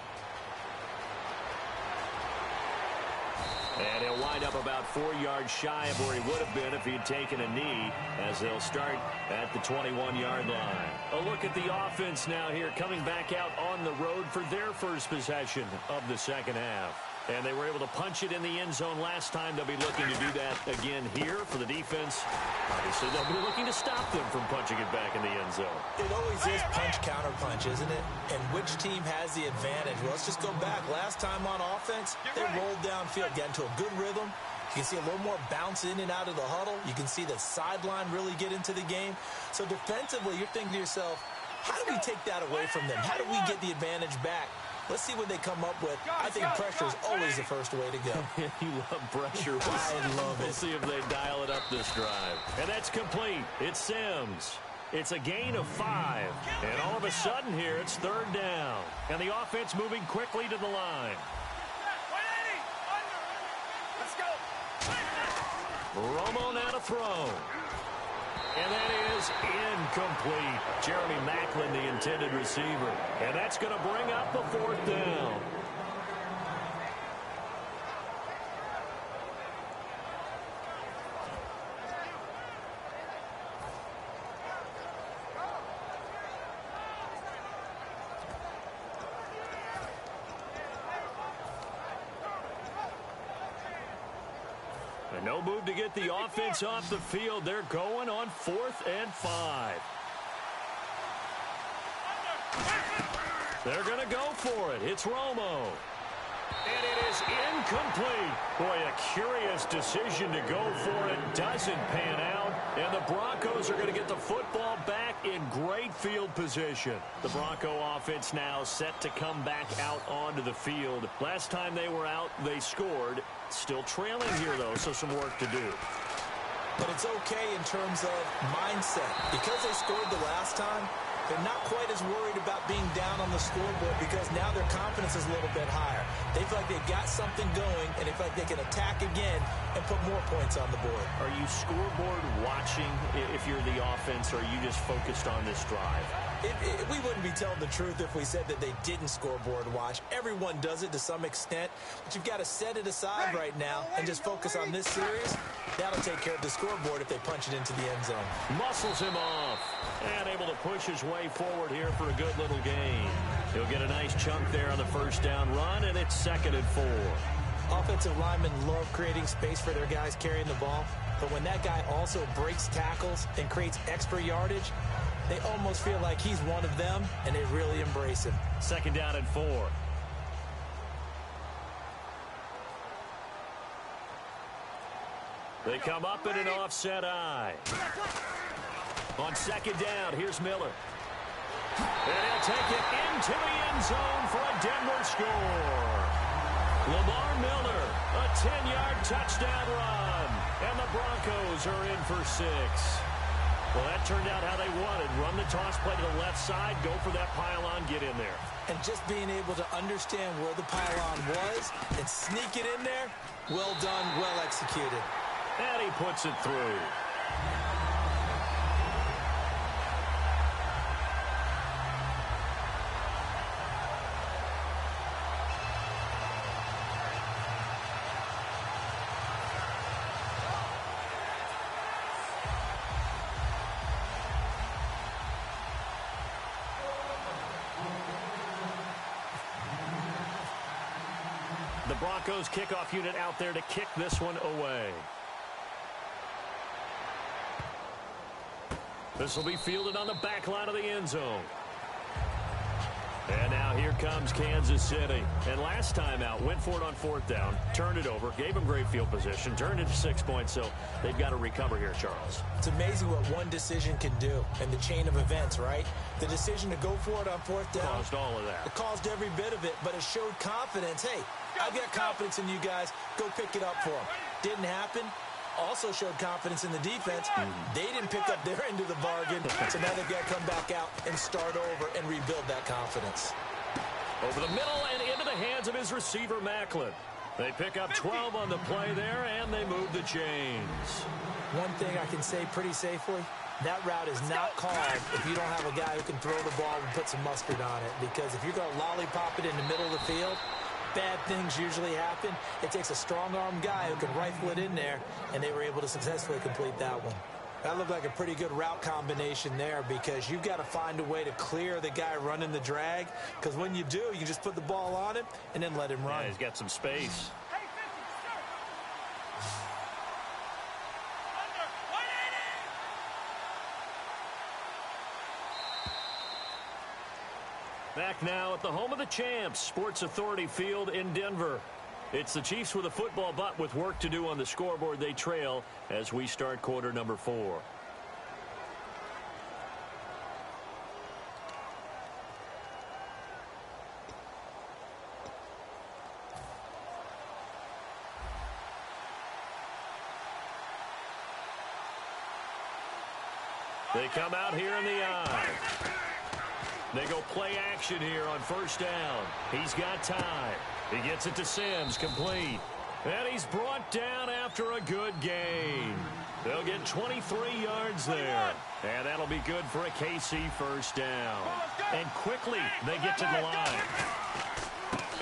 And he'll wind up about 4 yards shy of where he would have been if he'd taken a knee, as they'll start at the 21-yard line. A look at the offense now here, coming back out on the road for their first possession of the second half. And they were able to punch it in the end zone last time. They'll be looking to do that again here for the defense. Obviously, they'll be looking to stop them from punching it back in the end zone. It always is punch-counter-punch, isn't it? And which team has the advantage? Well, let's just go back. Last time on offense, they rolled downfield, got into a good rhythm. You can see a little more bounce in and out of the huddle. You can see the sideline really get into the game. So defensively, you're thinking to yourself, how do we take that away from them? How do we get the advantage back? Let's see what they come up with. I think pressure is always the first way to go. You love pressure. I love it. We'll see if they dial it up this drive. And that's complete. It's Sims. It's a gain of 5. And all of a sudden here, it's third down. And the offense moving quickly to the line. Let's go. Romo now to throw. And that is incomplete. Jeremy Maclin, the intended receiver. And that's going to bring up the 4th down. And no move to get the offense off the field. They're going on 4th and 5. They're going to go for it. It's Romo. And it is incomplete. Boy, a curious decision to go for it. Doesn't pan out. And the Broncos are going to get the football back in great field position. The Bronco offense now set to come back out onto the field. Last time they were out, they scored. Still trailing here, though, so some work to do. But it's okay in terms of mindset. Because they scored the last time, They're not quite as worried about being down on the scoreboard because now their confidence is a little bit higher. They feel like they've got something going, and they feel like they can attack again and put more points on the board. Are you scoreboard watching if you're the offense, or are you just focused on this drive? We wouldn't be telling the truth if we said that they didn't scoreboard watch. Everyone does it to some extent, but you've got to set it aside right now and just focus on this series. That'll take care of the scoreboard if they punch it into the end zone. Muscles him off and able to push his way forward here for a good little gain. He'll get a nice chunk there on the first down run, and it's 2nd and 4. Offensive linemen love creating space for their guys carrying the ball, but when that guy also breaks tackles and creates extra yardage, they almost feel like he's one of them, and they really embrace him. 2nd down and 4. They come up in an offset eye. On 2nd down, here's Miller. And he'll take it into the end zone for a Denver score. Lamar Miller, a 10-yard touchdown run. And the Broncos are in for 6. Well, that turned out how they wanted. Run the toss play to the left side, go for that pylon, get in there. And just being able to understand where the pylon was and sneak it in there, well done, well executed. And he puts it through. The Broncos kickoff unit out there to kick this one away. This will be fielded on the back line of the end zone. And now here comes Kansas City. And last time out, went for it on 4th down, turned it over, gave them great field position, turned it to 6 points, so they've got to recover here, Charles. It's amazing what one decision can do in the chain of events, right? The decision to go for it on 4th down. Caused all of that. It caused every bit of it, but it showed confidence. Hey, I've got confidence in you guys. Go pick it up for them. Didn't happen. Also showed confidence in the defense. They didn't pick up their end of the bargain, so now they've got to come back out and start over and rebuild that confidence. Over the middle and into the hands of his receiver, Macklin. They pick up 12 on the play there, and they move the chains. One thing I can say pretty safely, that route is not called if you don't have a guy who can throw the ball and put some mustard on it, because if you're going to lollipop it in the middle of the field, bad things usually happen. It takes a strong-arm guy who can rifle it in there, and they were able to successfully complete that one. That looked like a pretty good route combination there, because you've got to find a way to clear the guy running the drag, because when you do, you just put the ball on him and then let him run. Yeah, he's got some space. Back now at the home of the champs, Sports Authority Field in Denver. It's the Chiefs with a football, but with work to do on the scoreboard. They trail as we start quarter number 4. They come out here in the eye. They go play action here on 1st down. He's got time. He gets it to Sims, complete. And he's brought down after a good gain. They'll get 23 yards there. And that'll be good for a KC 1st down. And quickly, they get to the line.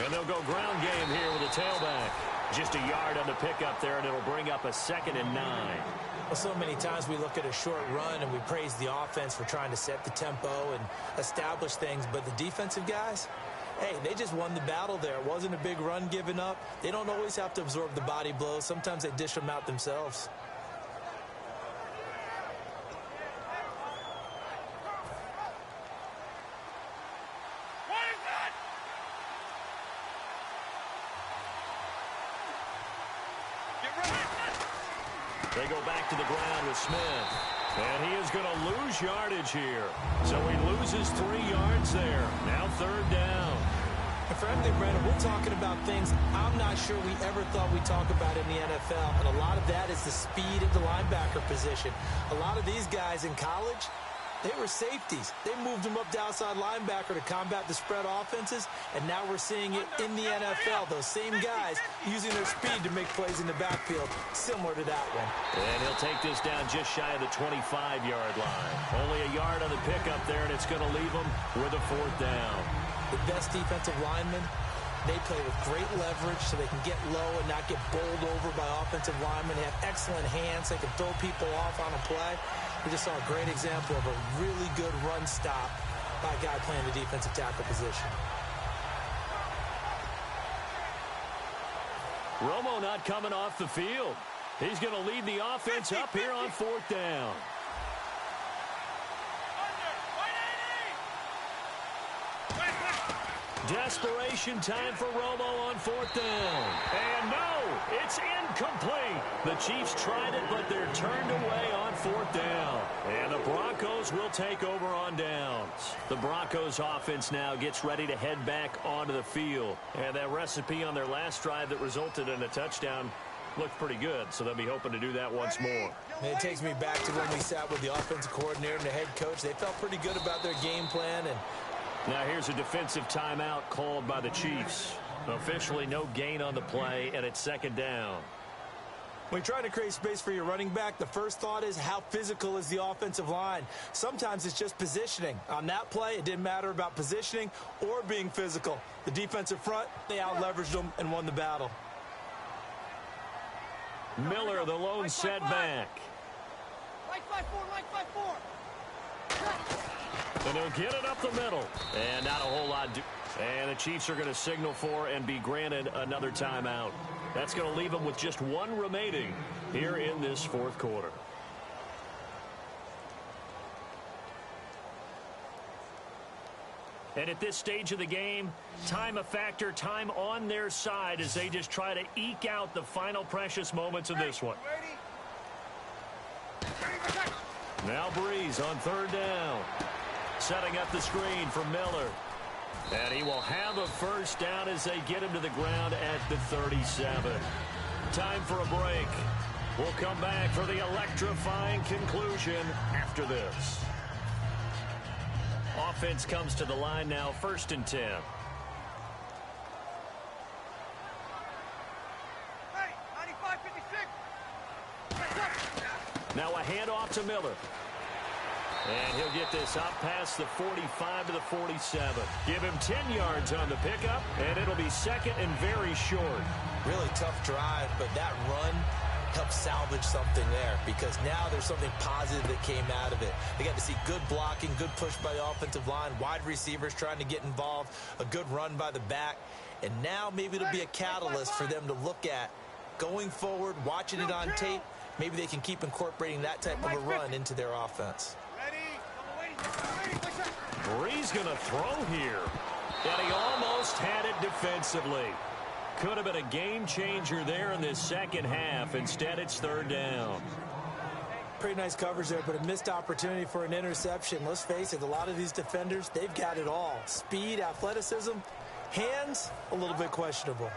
And they'll go ground game here with a tailback. Just a yard on the pickup there, and it'll bring up a 2nd and 9. Well, so many times we look at a short run and we praise the offense for trying to set the tempo and establish things, but the defensive guys, hey, they just won the battle there. It wasn't a big run given up. They don't always have to absorb the body blows. Sometimes they dish them out themselves. They go back to the ground with Smith. And he is going to lose yardage here. So he loses 3 yards there. Now 3rd down. And frankly, Brandon, we're talking about things I'm not sure we ever thought we'd talk about in the NFL. And a lot of that is the speed of the linebacker position. A lot of these guys in college, They were safeties. They moved them up to outside linebacker to combat the spread offenses, and now we're seeing it in the NFL. Those same guys using their speed to make plays in the backfield, similar to that one. And he'll take this down just shy of the 25-yard line. Only a yard on the pickup there, and it's going to leave them with a 4th down. The best defensive linemen, they play with great leverage so they can get low and not get bowled over by offensive linemen. They have excellent hands. They can throw people off on a play. We just saw a great example of a really good run stop by a guy playing the defensive tackle position. Romo not coming off the field. He's going to lead the offense up here on 4th down. Desperation time for Romo on 4th down. And no, it's incomplete. The Chiefs tried it, but they're turned away on 4th down. And the Broncos will take over on downs. The Broncos offense now gets ready to head back onto the field. And that recipe on their last drive that resulted in a touchdown looked pretty good, so they'll be hoping to do that once more. And it takes me back to when we sat with the offensive coordinator and the head coach. They felt pretty good about their game plan. And now here's a defensive timeout called by the Chiefs. Officially no gain on the play, and it's 2nd down. When you're trying to create space for your running back, the first thought is how physical is the offensive line. Sometimes it's just positioning. On that play, it didn't matter about positioning or being physical. The defensive front, they out-leveraged them and won the battle. Miller, the lone setback. Like 5-4, like 5-4. And he'll get it up the middle. And not a whole lot. And the Chiefs are going to signal for and be granted another timeout. That's going to leave them with just 1 remaining here in this 4th quarter. And at this stage of the game, time a factor, time on their side as they just try to eke out the final precious moments of this one. Now Breeze on 3rd down. Setting up the screen for Miller. And he will have a 1st down as they get him to the ground at the 37. Time for a break. We'll come back for the electrifying conclusion after this. Offense comes to the line now, 1st and 10. Hey, 95-56. Now a handoff to Miller. And he'll get this up past the 45 to the 47. Give him 10 yards on the pickup, and it'll be 2nd and very short. Really tough drive, but that run helped salvage something there because now there's something positive that came out of it. They got to see good blocking, good push by the offensive line, wide receivers trying to get involved, a good run by the back, and now maybe it'll be a catalyst for them to look at going forward, watching it on tape. Maybe they can keep incorporating that type of a run into their offense. Breeze going to throw here. And he almost had it defensively. Could have been a game changer there in this 2nd half. Instead, it's 3rd down. Pretty nice coverage there, but a missed opportunity for an interception. Let's face it, a lot of these defenders, they've got it all. Speed, athleticism, hands, a little bit questionable.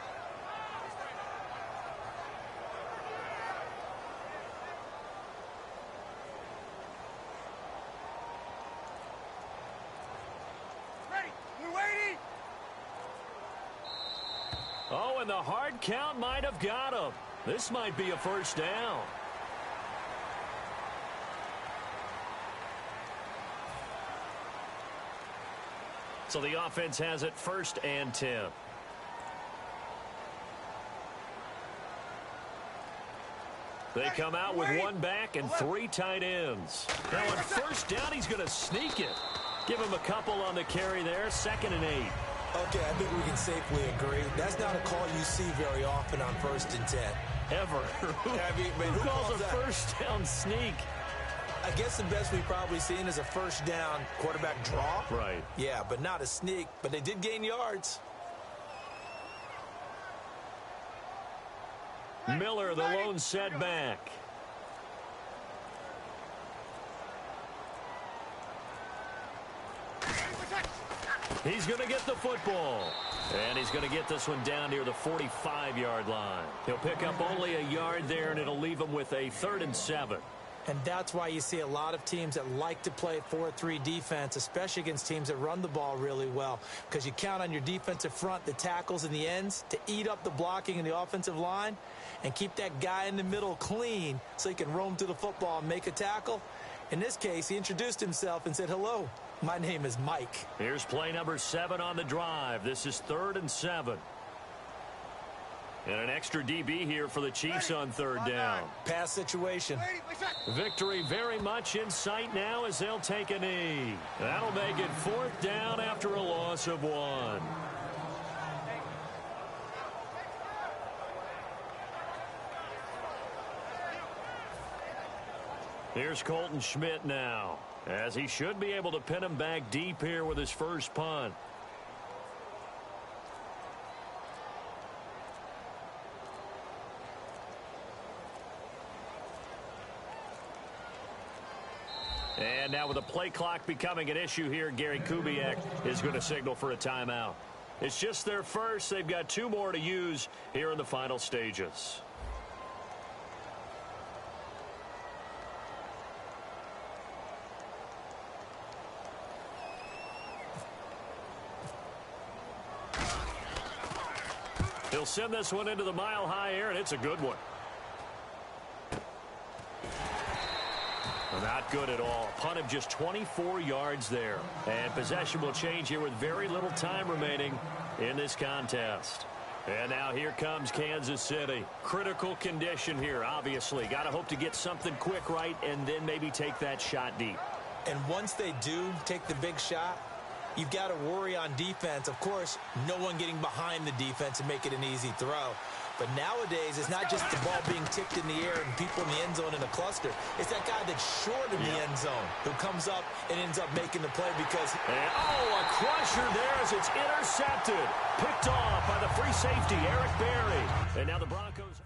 Oh, and the hard count might have got him. This might be a 1st down. So the offense has it 1st and 10. They come out with 1 back and 3 tight ends. Now on 1st down, he's going to sneak it. Give him a couple on the carry there, 2nd and 8. Okay, I think we can safely agree. That's not a call you see very often on 1st and 10. Ever. Who calls a 1st down sneak? I guess the best we've probably seen is a 1st down quarterback draw. Right. Yeah, but not a sneak. But they did gain yards. Miller, the lone setback. He's going to get the football. And he's going to get this one down near the 45-yard line. He'll pick up only a yard there, and it'll leave him with a 3rd and 7. And that's why you see a lot of teams that like to play 4-3 defense, especially against teams that run the ball really well, because you count on your defensive front, the tackles and the ends, to eat up the blocking in the offensive line and keep that guy in the middle clean so he can roam to the football and make a tackle. In this case, he introduced himself and said, "Hello, my name is Mike." Here's play number 7 on the drive. This is 3rd and 7. And an extra DB here for the Chiefs on 3rd down. Pass situation. Victory very much in sight now as they'll take a knee. That'll make it 4th down after a loss of 1. Here's Colton Schmidt now, as he should be able to pin him back deep here with his first punt. And now with the play clock becoming an issue here, Gary Kubiak is going to signal for a timeout. It's just their first. They've got 2 more to use here in the final stages. He'll send this one into the mile-high air, and it's a good one. Not good at all. Punt of just 24 yards there. And possession will change here with very little time remaining in this contest. And now here comes Kansas City. Critical condition here, obviously. Got to hope to get something quick right and then maybe take that shot deep. And once they do take the big shot, you've got to worry on defense. Of course, no one getting behind the defense and make it an easy throw. But nowadays, it's not just the ball being tipped in the air and people in the end zone in a cluster. It's that guy that's short in the end zone who comes up and ends up making the play because... a crusher there as it's intercepted. Picked off by the free safety, Eric Berry. And now the Broncos...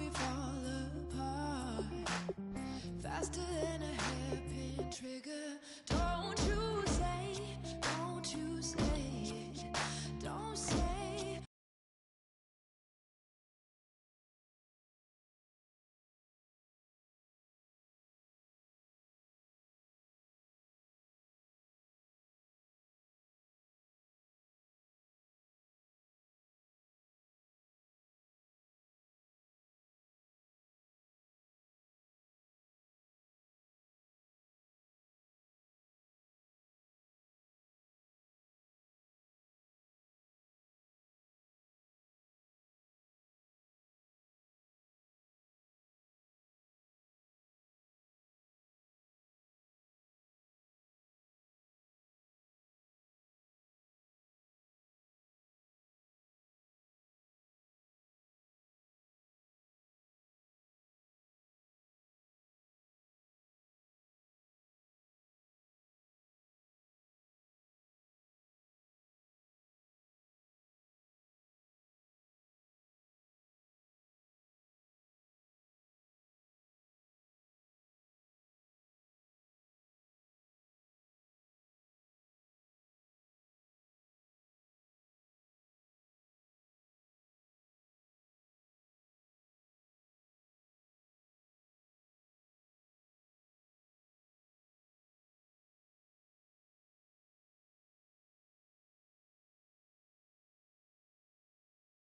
you fall apart faster than a hairpin trigger. Don't you say it, don't say.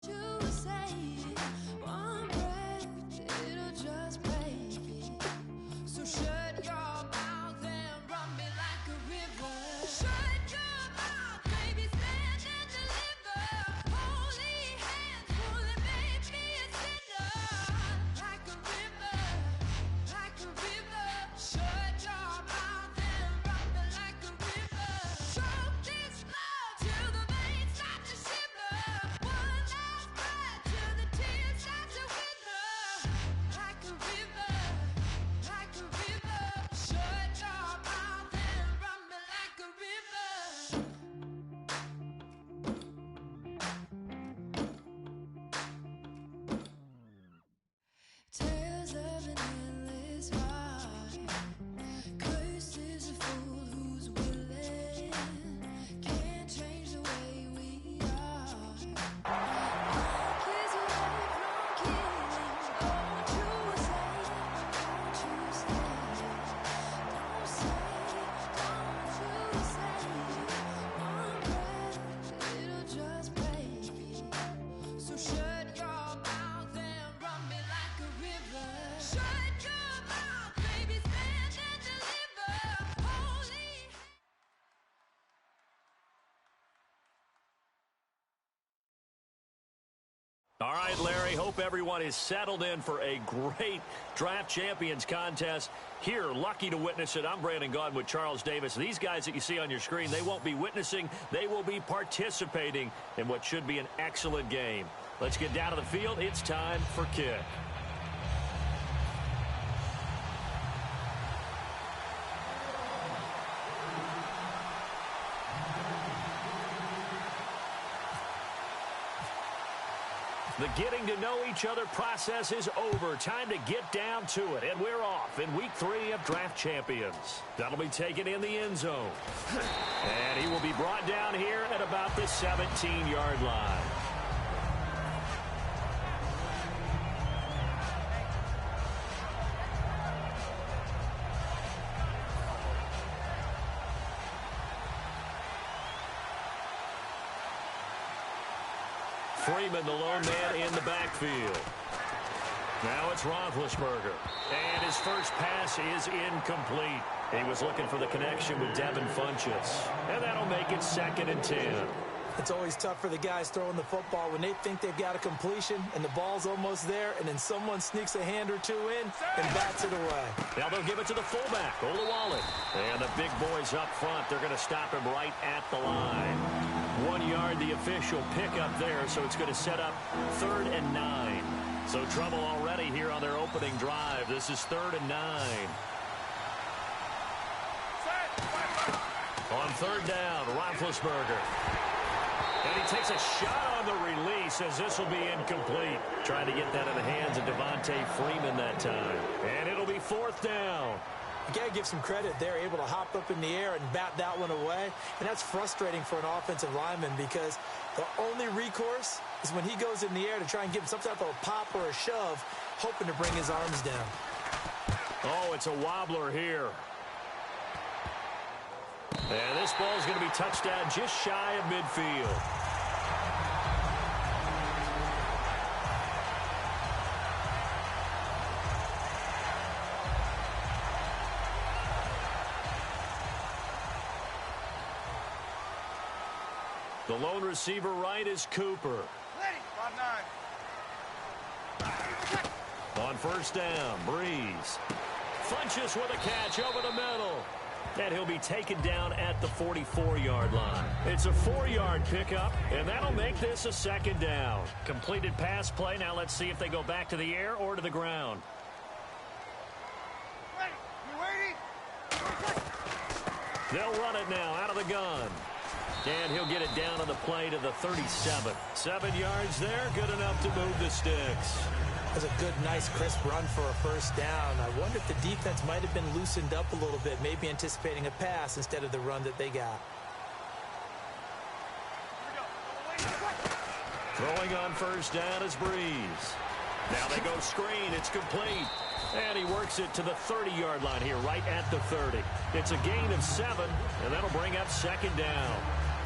You say it, one breath, it'll just break it. So shut your mouth and run me like a river. Shut your mouth, baby, stand and deliver. Holy hands, pulling, make me a sinner. Like a river, like a river. Shut your mouth and run me like a river. Choke this love till the veins start to shiver. One last breath till the tears start to wither. Like a river, like a river. Shut your mouth and run me like a river. Tales of an endless ride. Cursed is a fool who's willing. Can't change the way we are. Kiss away from killing. Don't you say, don't you say, don't say, one breath, it'll just break it. So shut your mouth and run me like a river. Shut your mouth, baby, stand and deliver. Holy. All right, Larry, hope everyone is settled in for a great Draft Champions contest. Here, lucky to witness it, I'm Brandon Gaudin with Charles Davis. These guys that you see on your screen, they won't be witnessing, they will be participating in what should be an excellent game. Let's get down to the field. It's time for kick. The getting to know each other process is over. Time to get down to it. And we're off in week 3 of Draft Champions. That'll be taken in the end zone. And he will be brought down here at about the 17-yard line. Freeman, the lone man in the backfield. Now it's Roethlisberger. And his first pass is incomplete. He was looking for the connection with Devin Funchess. And that'll make it 2nd and 10. It's always tough for the guys throwing the football when they think they've got a completion and the ball's almost there, and then someone sneaks a hand or two in and bats it away. Now they'll give it to the fullback, Olawale. And the big boys up front, they're going to stop him right at the line. 1 yard, the official pickup there, so it's going to set up 3rd and 9. So trouble already here on their opening drive. This is 3rd and 9. On 3rd down, Roethlisberger. And he takes a shot on the release as this will be incomplete. Trying to get that in the hands of Devontae Freeman that time. And it'll be 4th down. You got to give some credit. They're able to hop up in the air and bat that one away. And that's frustrating for an offensive lineman because the only recourse is when he goes in the air to try and give him some type of a pop or a shove, hoping to bring his arms down. Oh, it's a wobbler here. And this ball is going to be touched down just shy of midfield. The lone receiver right is Cooper. On 1st down, Breeze. Funches with a catch over the middle. And he'll be taken down at the 44-yard line. It's a 4-yard pickup, and that'll make this a 2nd down. Completed pass play. Now let's see if they go back to the air or to the ground. They'll run it now out of the gun. And he'll get it down on the play to the 37. 7 yards there, good enough to move the sticks. That's a good, nice, crisp run for a 1st down. I wonder if the defense might have been loosened up a little bit, maybe anticipating a pass instead of the run that they got. Throwing on 1st down is Breeze. Now they go screen. It's complete. And he works it to the 30-yard line here, right at the 30. It's a gain of 7, and that'll bring up 2nd down.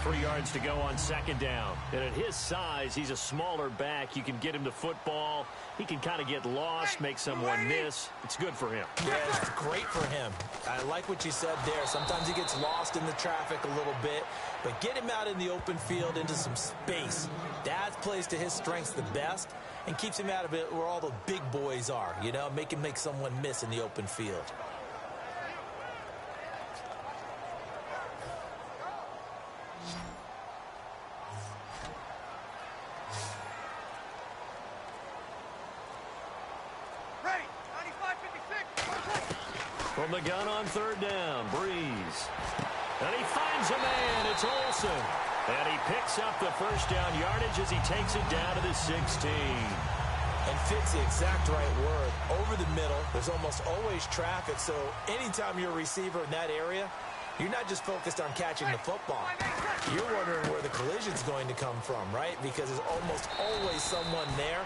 3 yards to go on 2nd down. And at his size, he's a smaller back. You can get him to football. He can kind of get lost, make someone miss. It's good for him. Yeah, it's great for him. I like what you said there. Sometimes he gets lost in the traffic a little bit, but get him out in the open field into some space. That plays to his strengths the best and keeps him out of it where all the big boys are, you know, make him make someone miss in the open field. From the gun on 3rd down, Breeze. And he finds a man. It's Olsen. And he picks up the 1st down yardage as he takes it down to the 16. And fits the exact right word. Over the middle, there's almost always traffic, so anytime you're a receiver in that area, you're not just focused on catching the football. You're wondering where the collision's going to come from, right? Because there's almost always someone there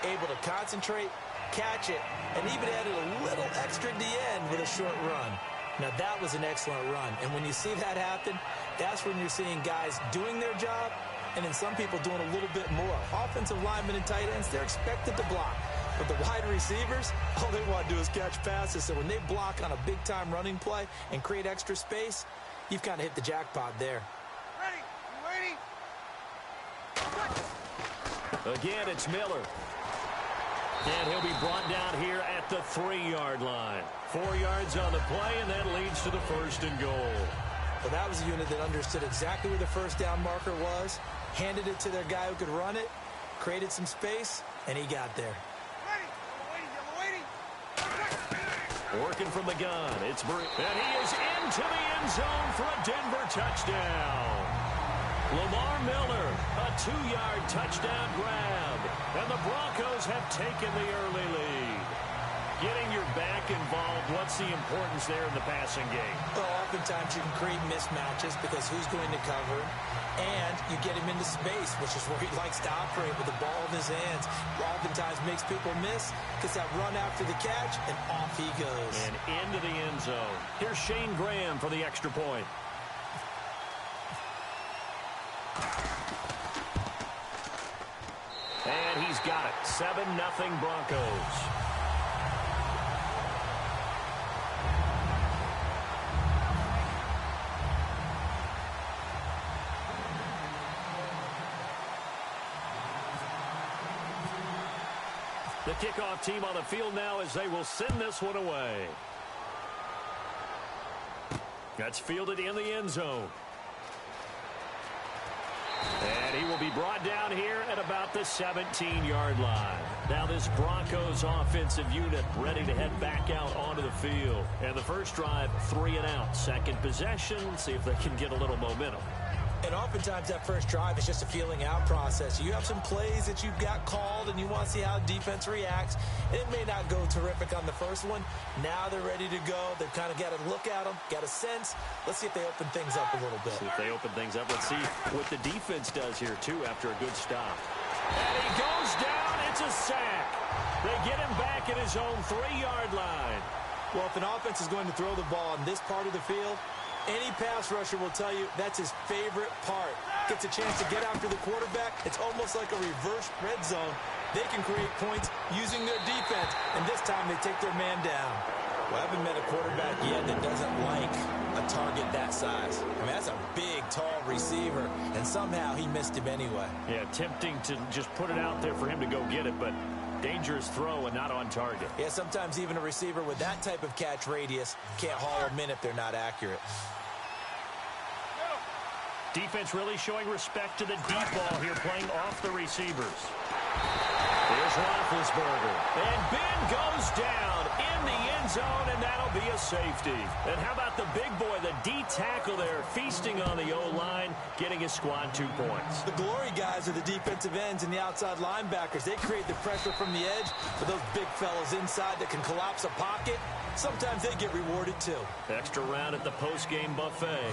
able to concentrate, catch it, and even added a little extra at the end with a short run. Now, that was an excellent run. And when you see that happen, that's when you're seeing guys doing their job and then some people doing a little bit more. Offensive linemen and tight ends, they're expected to block. But the wide receivers, all they want to do is catch passes. So when they block on a big-time running play and create extra space, you've kind of hit the jackpot there. Again, it's Miller. And he'll be brought down here at the 3-yard line. 4 yards on the play, and that leads to the 1st and goal. Well, that was a unit that understood exactly where the 1st down marker was, handed it to their guy who could run it, created some space, and he got there. Working from the gun, it's Bree. And he is into the end zone for a Denver touchdown. Lamar Miller, a 2-yard touchdown grab. And the Broncos have taken the early lead. Getting your back involved, what's the importance there in the passing game? Well, oftentimes you can create mismatches because who's going to cover him, and you get him into space, which is where he likes to operate with the ball in his hands. Oftentimes makes people miss, gets that run after the catch, and off he goes. And into the end zone. Here's Shane Graham for the extra point. And he's got it. 7-0 Broncos. The kickoff team on the field now as they will send this one away. That's fielded in the end zone. And he will be brought down here at about the 17-yard line. Now this Broncos offensive unit ready to head back out onto the field. And the first drive, 3 and out. Second possession, see if they can get a little momentum. And oftentimes that first drive is just a feeling out process. You have some plays that you've got called and you want to see how defense reacts. It may not go terrific on the first one. Now they're ready to go. They've kind of got to look at them, got a sense. Let's see if they open things up a little bit. See if they open things up. Let's see what the defense does here, too, after a good stop. And he goes down. It's a sack. They get him back at his own 3-yard line. Well, if an offense is going to throw the ball on this part of the field, any pass rusher will tell you that's his favorite part. Gets a chance to get after the quarterback. It's almost like a reverse red zone. They can create points using their defense, and this time they take their man down. Well, I haven't met a quarterback yet that doesn't like a target that size. I mean, that's a big, tall receiver, and somehow he missed him anyway. Yeah, tempting to just put it out there for him to go get it, but dangerous throw and not on target. Yeah, sometimes even a receiver with that type of catch radius can't haul them in if they're not accurate. Defense really showing respect to the deep ball here, playing off the receivers. There's Roethlisberger. And Ben goes down in the end zone, and that'll be a safety. And how about the big boy, the D tackle there, feasting on the O-line, getting his squad 2 points. The glory guys are the defensive ends and the outside linebackers. They create the pressure from the edge for those big fellas inside that can collapse a pocket. Sometimes they get rewarded, too. Extra round at the post-game buffet.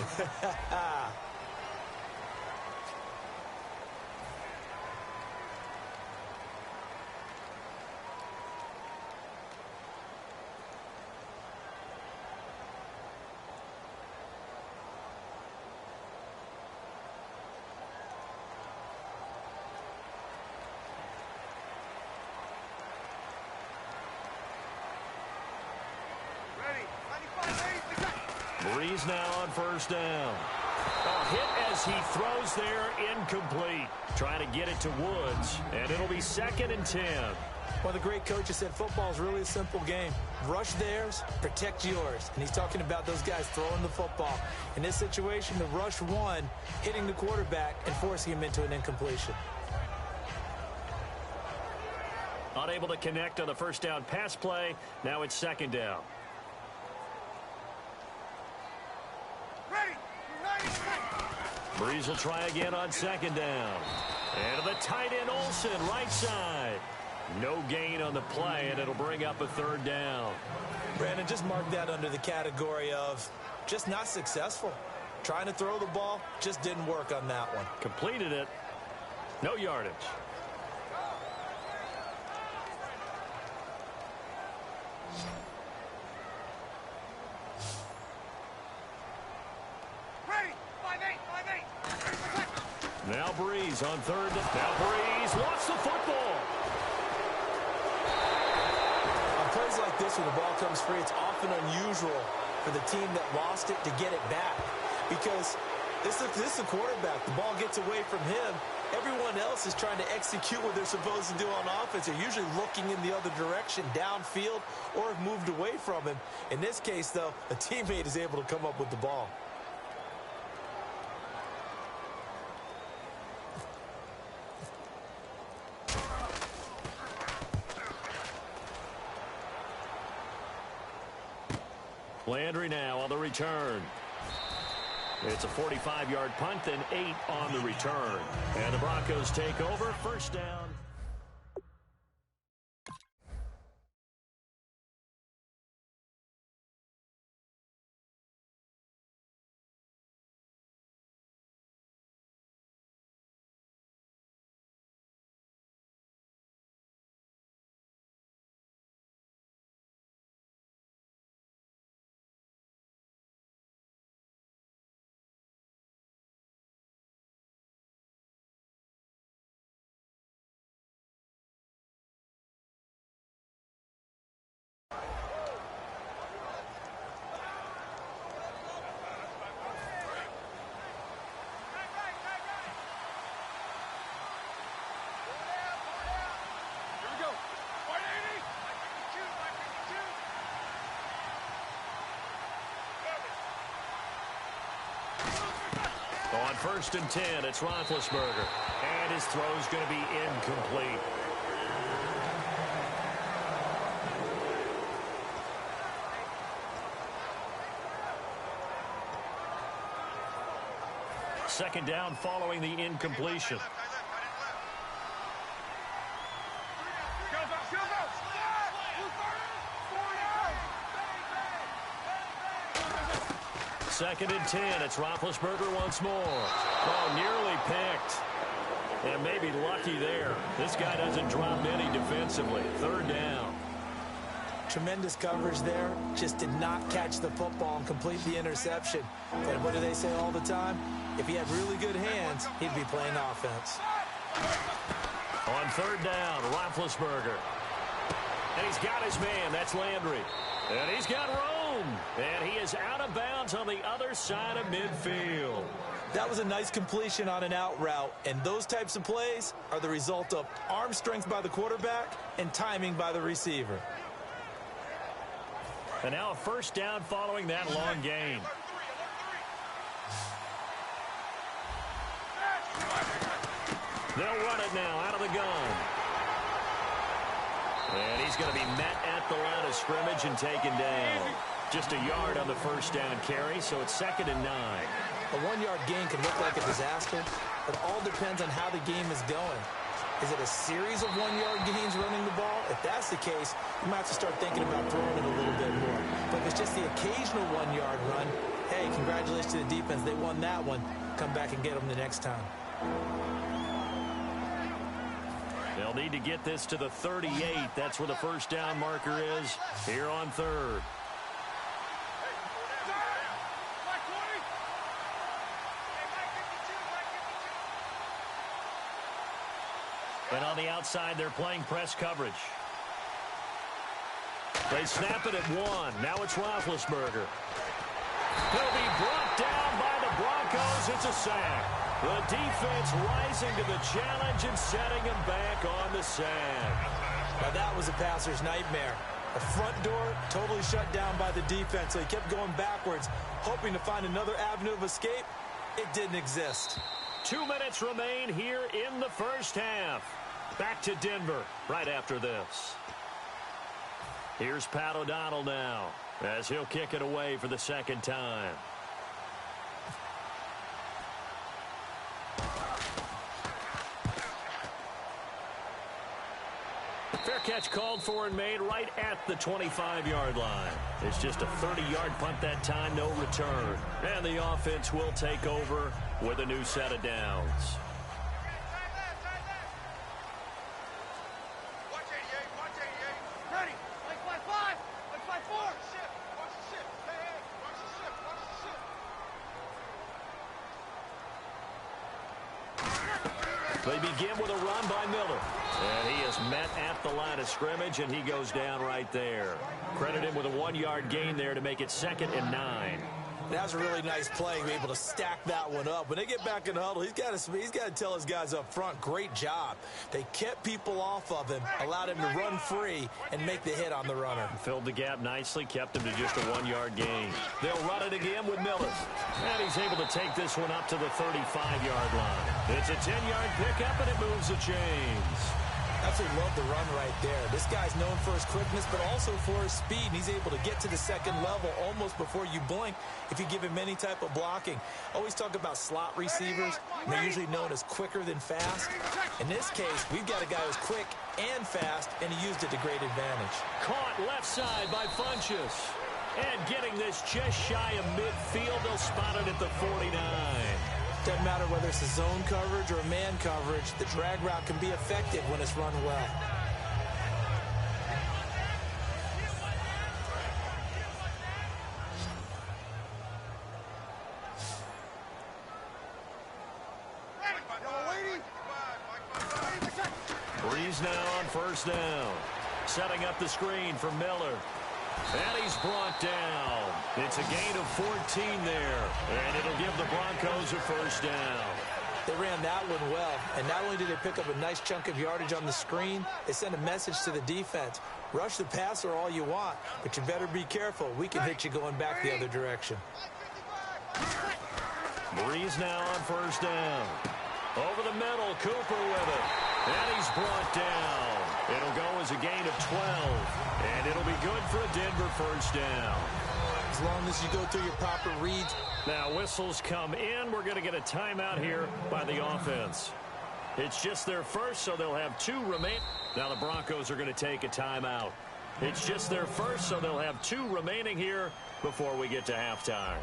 Breeze now on first down. A hit as he throws there, incomplete. Trying to get it to Woods, and it'll be 2nd and 10. One of the great coaches said football is really a simple game. Rush theirs, protect yours. And he's talking about those guys throwing the football. In this situation, the rush one, hitting the quarterback and forcing him into an incompletion. Unable to connect on the first down pass play. Now it's 2nd down. Breeze will try again on 2nd down. And the tight end Olsen, right side. No gain on the play, and it'll bring up a 3rd down. Brandon, just mark that under the category of just not successful. Trying to throw the ball, just didn't work on that one. Completed it. No yardage. Now Breeze on 3rd. Now Breeze wants the football. On plays like this where the ball comes free, it's often unusual for the team that lost it to get it back. Because this is a quarterback. The ball gets away from him. Everyone else is trying to execute what they're supposed to do on offense. They're usually looking in the other direction, downfield, or have moved away from him. In this case, though, a teammate is able to come up with the ball. Landry now on the return. It's a 45-yard punt, then 8 on the return. And the Broncos take over, 1st down. On 1st and 10, it's Roethlisberger. And his throw's going to be incomplete. second down following the incompletion. Second and 10. It's Roethlisberger once more. Oh, nearly picked. And maybe lucky there. This guy doesn't drop any defensively. Third down. Tremendous coverage there. Just did not catch the football and complete the interception. And what do they say all the time? If he had really good hands, he'd be playing offense. On third down, Roethlisberger. And he's got his man. That's Landry. And he's got room. And he is out of bounds on the other side of midfield. That was a nice completion on an out route. And those types of plays are the result of arm strength by the quarterback and timing by the receiver. And now a first down following that long gain. They'll run it now out of the gun. And he's going to be met at the line of scrimmage and taken down. Just a yard on the first down carry, so it's 2nd and 9. A 1-yard gain can look like a disaster. It all depends on how the game is going. Is it a series of 1-yard gains running the ball? If that's the case, you might have to start thinking about throwing it a little bit more. But if it's just the occasional 1-yard run, hey, congratulations to the defense. They won that one. Come back and get them the next time. They'll need to get this to the 38. That's where the first down marker is here on third. And on the outside, they're playing press coverage. They snap it at 1. Now it's Roethlisberger. He'll be brought down by the Broncos. It's a sack. The defense rising to the challenge and setting him back on the sack. Now that was a passer's nightmare. The front door totally shut down by the defense, so he kept going backwards, hoping to find another avenue of escape. It didn't exist. 2 minutes remain here in the first half. Back to Denver right after this. Here's Pat O'Donnell now as he'll kick it away for the second time. Fair catch called for and made right at the 25-yard line. It's just a 30-yard punt that time, no return. And the offense will take over with a new set of downs. They begin with a run by Miller. And he is met at the line of scrimmage, and he goes down right there. Credit him with a 1-yard gain there to make it 2nd and 9. That was a really nice play, be able to stack that one up. When they get back in the huddle, he's got to tell his guys up front, great job. They kept people off of him, allowed him to run free, and make the hit on the runner. Filled the gap nicely, kept him to just a 1-yard gain. They'll run it again with Miller. And he's able to take this one up to the 35-yard line. It's a 10-yard pickup, and it moves the chains. Absolutely love the run right there. This guy's known for his quickness, but also for his speed. And he's able to get to the second level almost before you blink if you give him any type of blocking. Always talk about slot receivers. And they're usually known as quicker than fast. In this case, we've got a guy who's quick and fast, and he used it to great advantage. Caught left side by Funchess. And getting this just shy of midfield, they'll spot it at the 49. Doesn't matter whether it's a zone coverage or a man coverage, the drag route can be effective when it's run well. Breeze now on first down. Setting up the screen for Miller. And he's brought down. It's a gain of 14 there. And it'll give the Broncos a first down. They ran that one well. And not only did they pick up a nice chunk of yardage on the screen, they sent a message to the defense. Rush the passer all you want, but you better be careful. We can hit you going back the other direction. Breeze now on first down. Over the middle, Cooper with it. And he's brought down. It'll go as a gain of 12. And it'll be good for a Denver first down. As long as you go through your proper reads, Now whistles come in. We're going to get a timeout here by the offense. It's just their first, so they'll have 2 remain. Now the Broncos are going to take a timeout. It's just their first, so they'll have 2 remaining here before we get to halftime.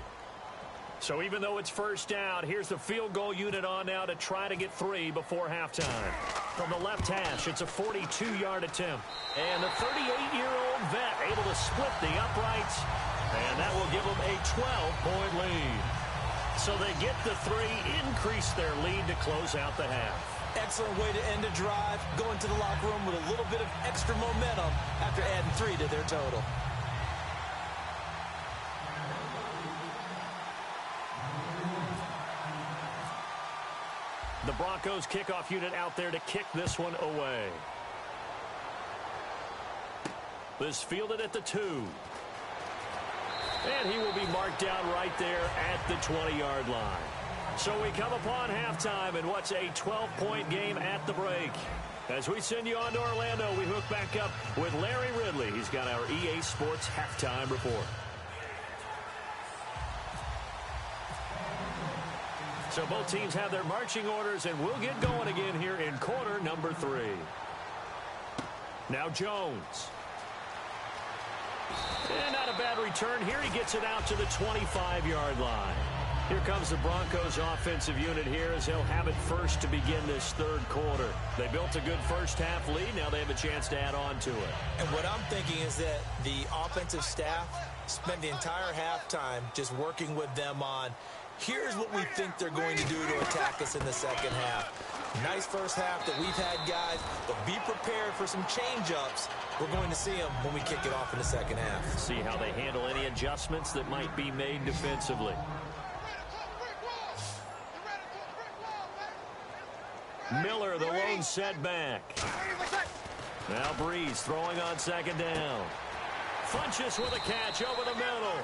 So even though it's first down, here's the field goal unit on now to try to get 3 before halftime. From the left hash, it's a 42-yard attempt. And the 38-year-old vet able to split the uprights, and that will give them a 12-point lead. So they get the 3, increase their lead to close out the half. Excellent way to end a drive, going to the locker room with a little bit of extra momentum after adding 3 to their total. The Broncos kickoff unit out there to kick this one away. This fielded at the 2. And he will be marked down right there at the 20-yard line. So we come upon halftime in what's a 12-point game at the break. As we send you on to Orlando, we hook back up with Larry Ridley. He's got our EA Sports halftime report. So both teams have their marching orders, and we'll get going again here in quarter number 3. Now Jones. And not a bad return here. He gets it out to the 25-yard line. Here comes the Broncos offensive unit here as they'll have it first to begin this 3rd quarter. They built a good first half lead. Now they have a chance to add on to it. And what I'm thinking is that the offensive staff spent the entire halftime just working with them on, here's what we think they're going to do to attack us in the second half. Nice first half that we've had, guys, but be prepared for some change-ups. We're going to see them when we kick it off in the second half. See how they handle any adjustments that might be made defensively. Miller, the lone setback. Now Breeze throwing on second down. Funchess with a catch over the middle.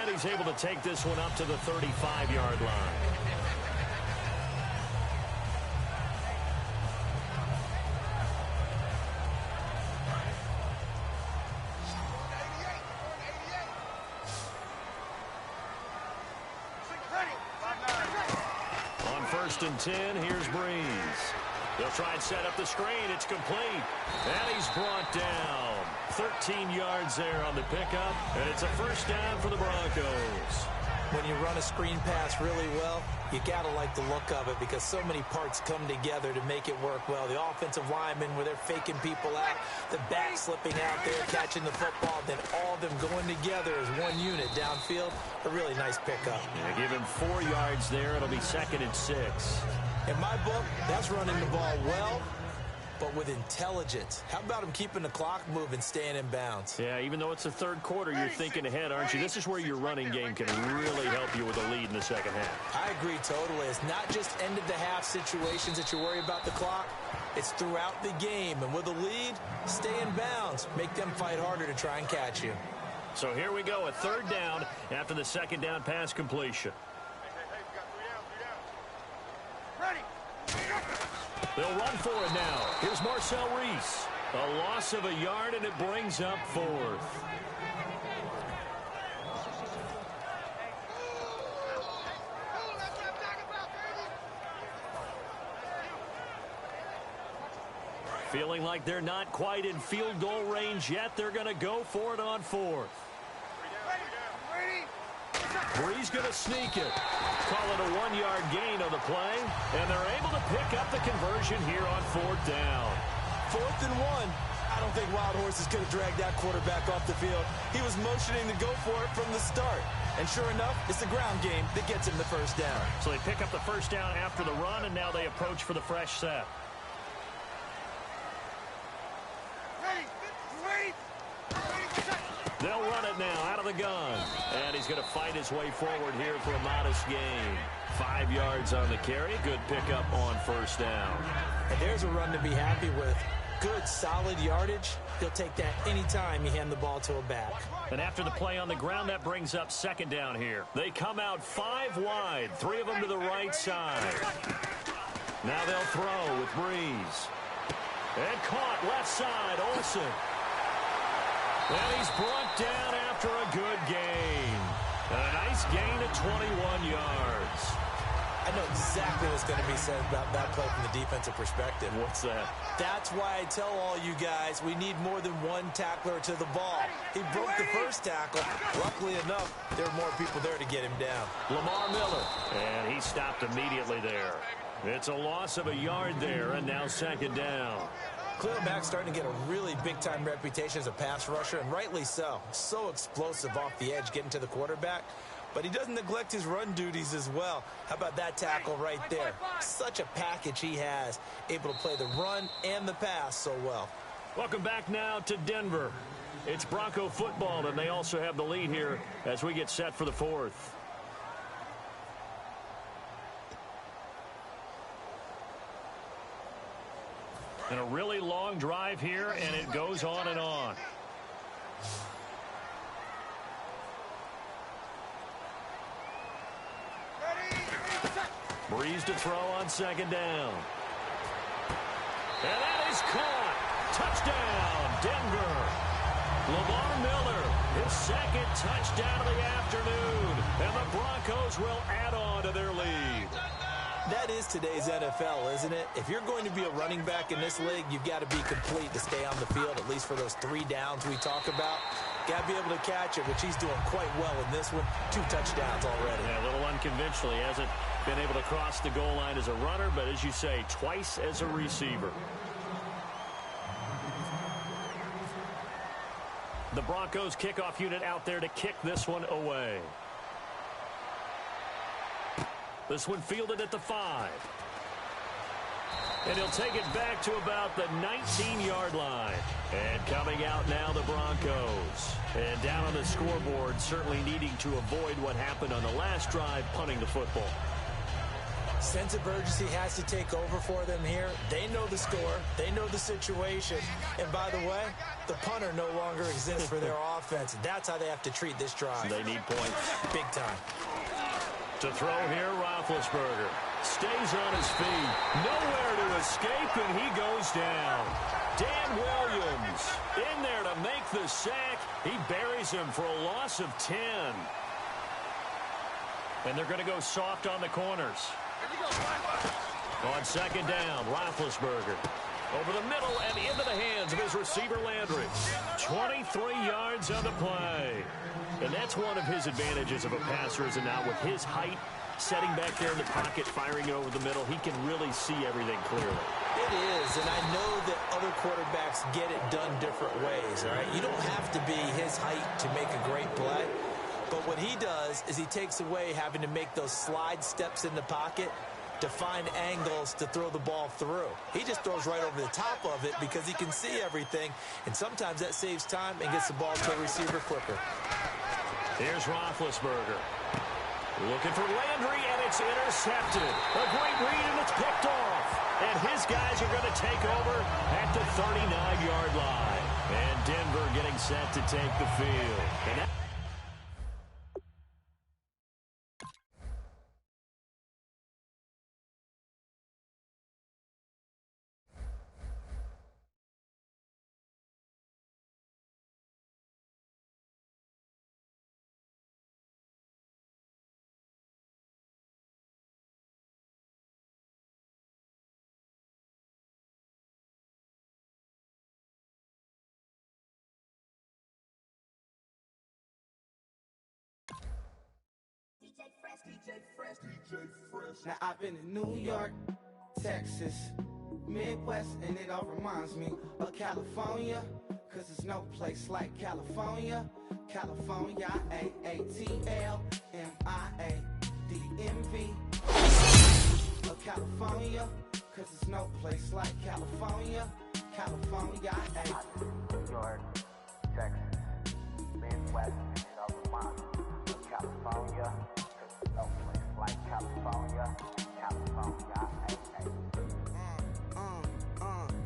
And he's able to take this one up to the 35-yard line. On 1st and 10, here's Breeze. They'll try and set up the screen. It's complete. And he's brought down. 13 yards there on the pickup. And it's a first down for the Broncos. When you run a screen pass really well, you got to like the look of it because so many parts come together to make it work well. The offensive linemen where they're faking people out, the back slipping out there, catching the football, then all of them going together as one unit downfield. A really nice pickup. Yeah, give him 4 yards there. It'll be 2nd and 6. In my book, that's running the ball well, but with intelligence. How about him keeping the clock moving, staying in bounds? Yeah, even though it's the 3rd quarter, you're thinking ahead, aren't you? This is where your running game can really help you with a lead in the second half. I agree totally. It's not just end-of-the-half situations that you worry about the clock. It's throughout the game. And with a lead, stay in bounds. Make them fight harder to try and catch you. So here we go, a 3rd down after the 2nd down pass completion. They'll run for it now. Here's Marcel Reese. A loss of a yard, and it brings up 4th. Feeling like they're not quite in field goal range yet. They're going to go for it on 4th. Breeze going to sneak it. Call it a 1-yard gain on the play, and they're able to pick up the conversion here on 4th down. 4th and 1. I don't think Wild Horses could have dragged that quarterback off the field. He was motioning to go for it from the start. And sure enough, it's the ground game that gets him the first down. So they pick up the first down after the run, and now they approach for the fresh set. They'll run it now out of the gun. And he's going to fight his way forward here for a modest gain. 5 yards on the carry. Good pickup on first down. And there's a run to be happy with. Good, solid yardage. He'll take that anytime you hand the ball to a back. And after the play on the ground, that brings up 2nd down here. They come out 5 wide. 3 of them to the right side. Now they'll throw with Breeze. And caught left side, Olsen. And he's brought down after a good gain. And a nice gain of 21 yards. I know exactly what's going to be said about that play from the defensive perspective. What's that? That's why I tell all you guys we need more than one tackler to the ball. He broke the first tackle. Luckily enough, there were more people there to get him down. Lamar Miller. And he stopped immediately there. It's a loss of a yard there, and now second down. Khalil Mack's starting to get a really big-time reputation as a pass rusher, and rightly so. So explosive off the edge getting to the quarterback. But he doesn't neglect his run duties as well. How about that tackle right there? Such a package he has, able to play the run and the pass so well. Welcome back now to Denver. It's Bronco football, and they also have the lead here as we get set for the fourth. And a really long drive here, and it goes on and on. Breeze to throw on second down. And that is caught. Touchdown, Denver. Lamar Miller, his second touchdown of the afternoon. And the Broncos will add on to their lead. That is today's NFL, isn't it? If you're going to be a running back in this league, you've got to be complete to stay on the field, at least for those 3 downs we talk about. Got to be able to catch it, which he's doing quite well in this one. 2 touchdowns already. Yeah, a little unconventional. He hasn't been able to cross the goal line as a runner, but as you say, twice as a receiver. The Broncos kickoff unit out there to kick this one away. This one fielded at the 5. And he'll take it back to about the 19-yard line. And coming out now, the Broncos. And down on the scoreboard, certainly needing to avoid what happened on the last drive, punting the football. Sense of urgency has to take over for them here. They know the score. They know the situation. And by the way, the punter no longer exists for their offense. That's how they have to treat this drive. They need points. Big time. To throw here, Roethlisberger. Stays on his feet. Nowhere to escape, and he goes down. Dan Williams in there to make the sack. He buries him for a loss of 10. And they're going to go soft on the corners. On second down, Roethlisberger. Over the middle and into the hands of his receiver, Landry. 23 yards on the play. And that's one of his advantages of a passer, is it not? With his height, setting back there in the pocket, firing it over the middle, he can really see everything clearly. It is, and I know that other quarterbacks get it done different ways, all right? You don't have to be his height to make a great play. But what he does is he takes away having to make those slide steps in the pocket to find angles to throw the ball through. He just throws right over the top of it because he can see everything, and sometimes that saves time and gets the ball to a receiver quicker. Here's Roethlisberger. Looking for Landry, and it's intercepted. A great read, and it's picked off. And his guys are going to take over at the 39-yard line. And Denver getting set to take the field. And that Now I've been in New York, Texas, Midwest, and it all reminds me of California, cause there's no place like California. California, A-A-T-L-M-I-A-D-M-V. Of California, cause there's no place like California. California, New York, Texas, Midwest, and it all reminds me of California. No place like California, California,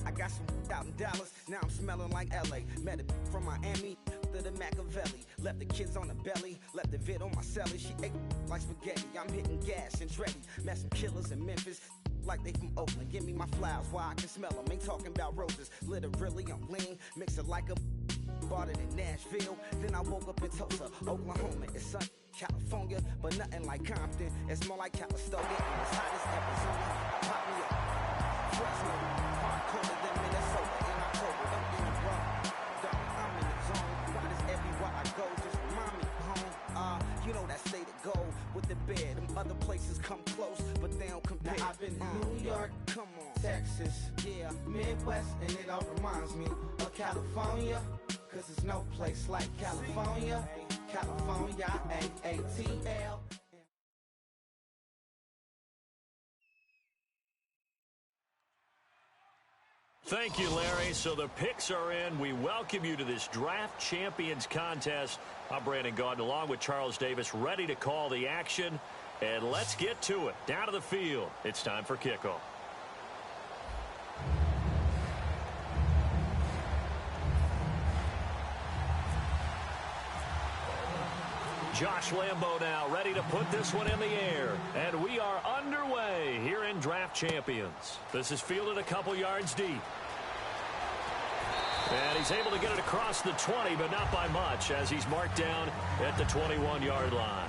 I got some out in Dallas, now I'm smelling like LA. Met a from Miami to the Machiavelli. Left the kids on the belly, left the vid on my celly. She ate like spaghetti, I'm hitting gas and Andretti. Met some killers in Memphis, like they from Oakland. Give me my flowers while I can smell them. Ain't talking about roses, literally I'm lean. Mix it like a Bought it in Nashville, then I woke up in Tulsa, Oklahoma. It's sunny, California, but nothing like Compton. It's more like Calistoga, and it's hot as Arizona. Pop me up, Fresno, hard colder than Minnesota in October. Don't get me wrong, dog, I'm in the zone. Riders everywhere I go, just remind me home. You know that state of gold with the bed. Them other places come close, but they don't compare. Now I've been to New York, come on, Texas, yeah, Midwest, and it all reminds me of California. Cause there's no place like California. California, A-A-T-L. Thank you, Larry. So the picks are in. We welcome you to this Draft Champions contest. I'm Brandon Gaudin along with Charles Davis, ready to call the action. And let's get to it. Down to the field. It's time for kickoff. Josh Lambo now ready to put this one in the air. And we are underway here in Draft Champions. This is fielded a couple yards deep. And he's able to get it across the 20, but not by much, as he's marked down at the 21-yard line.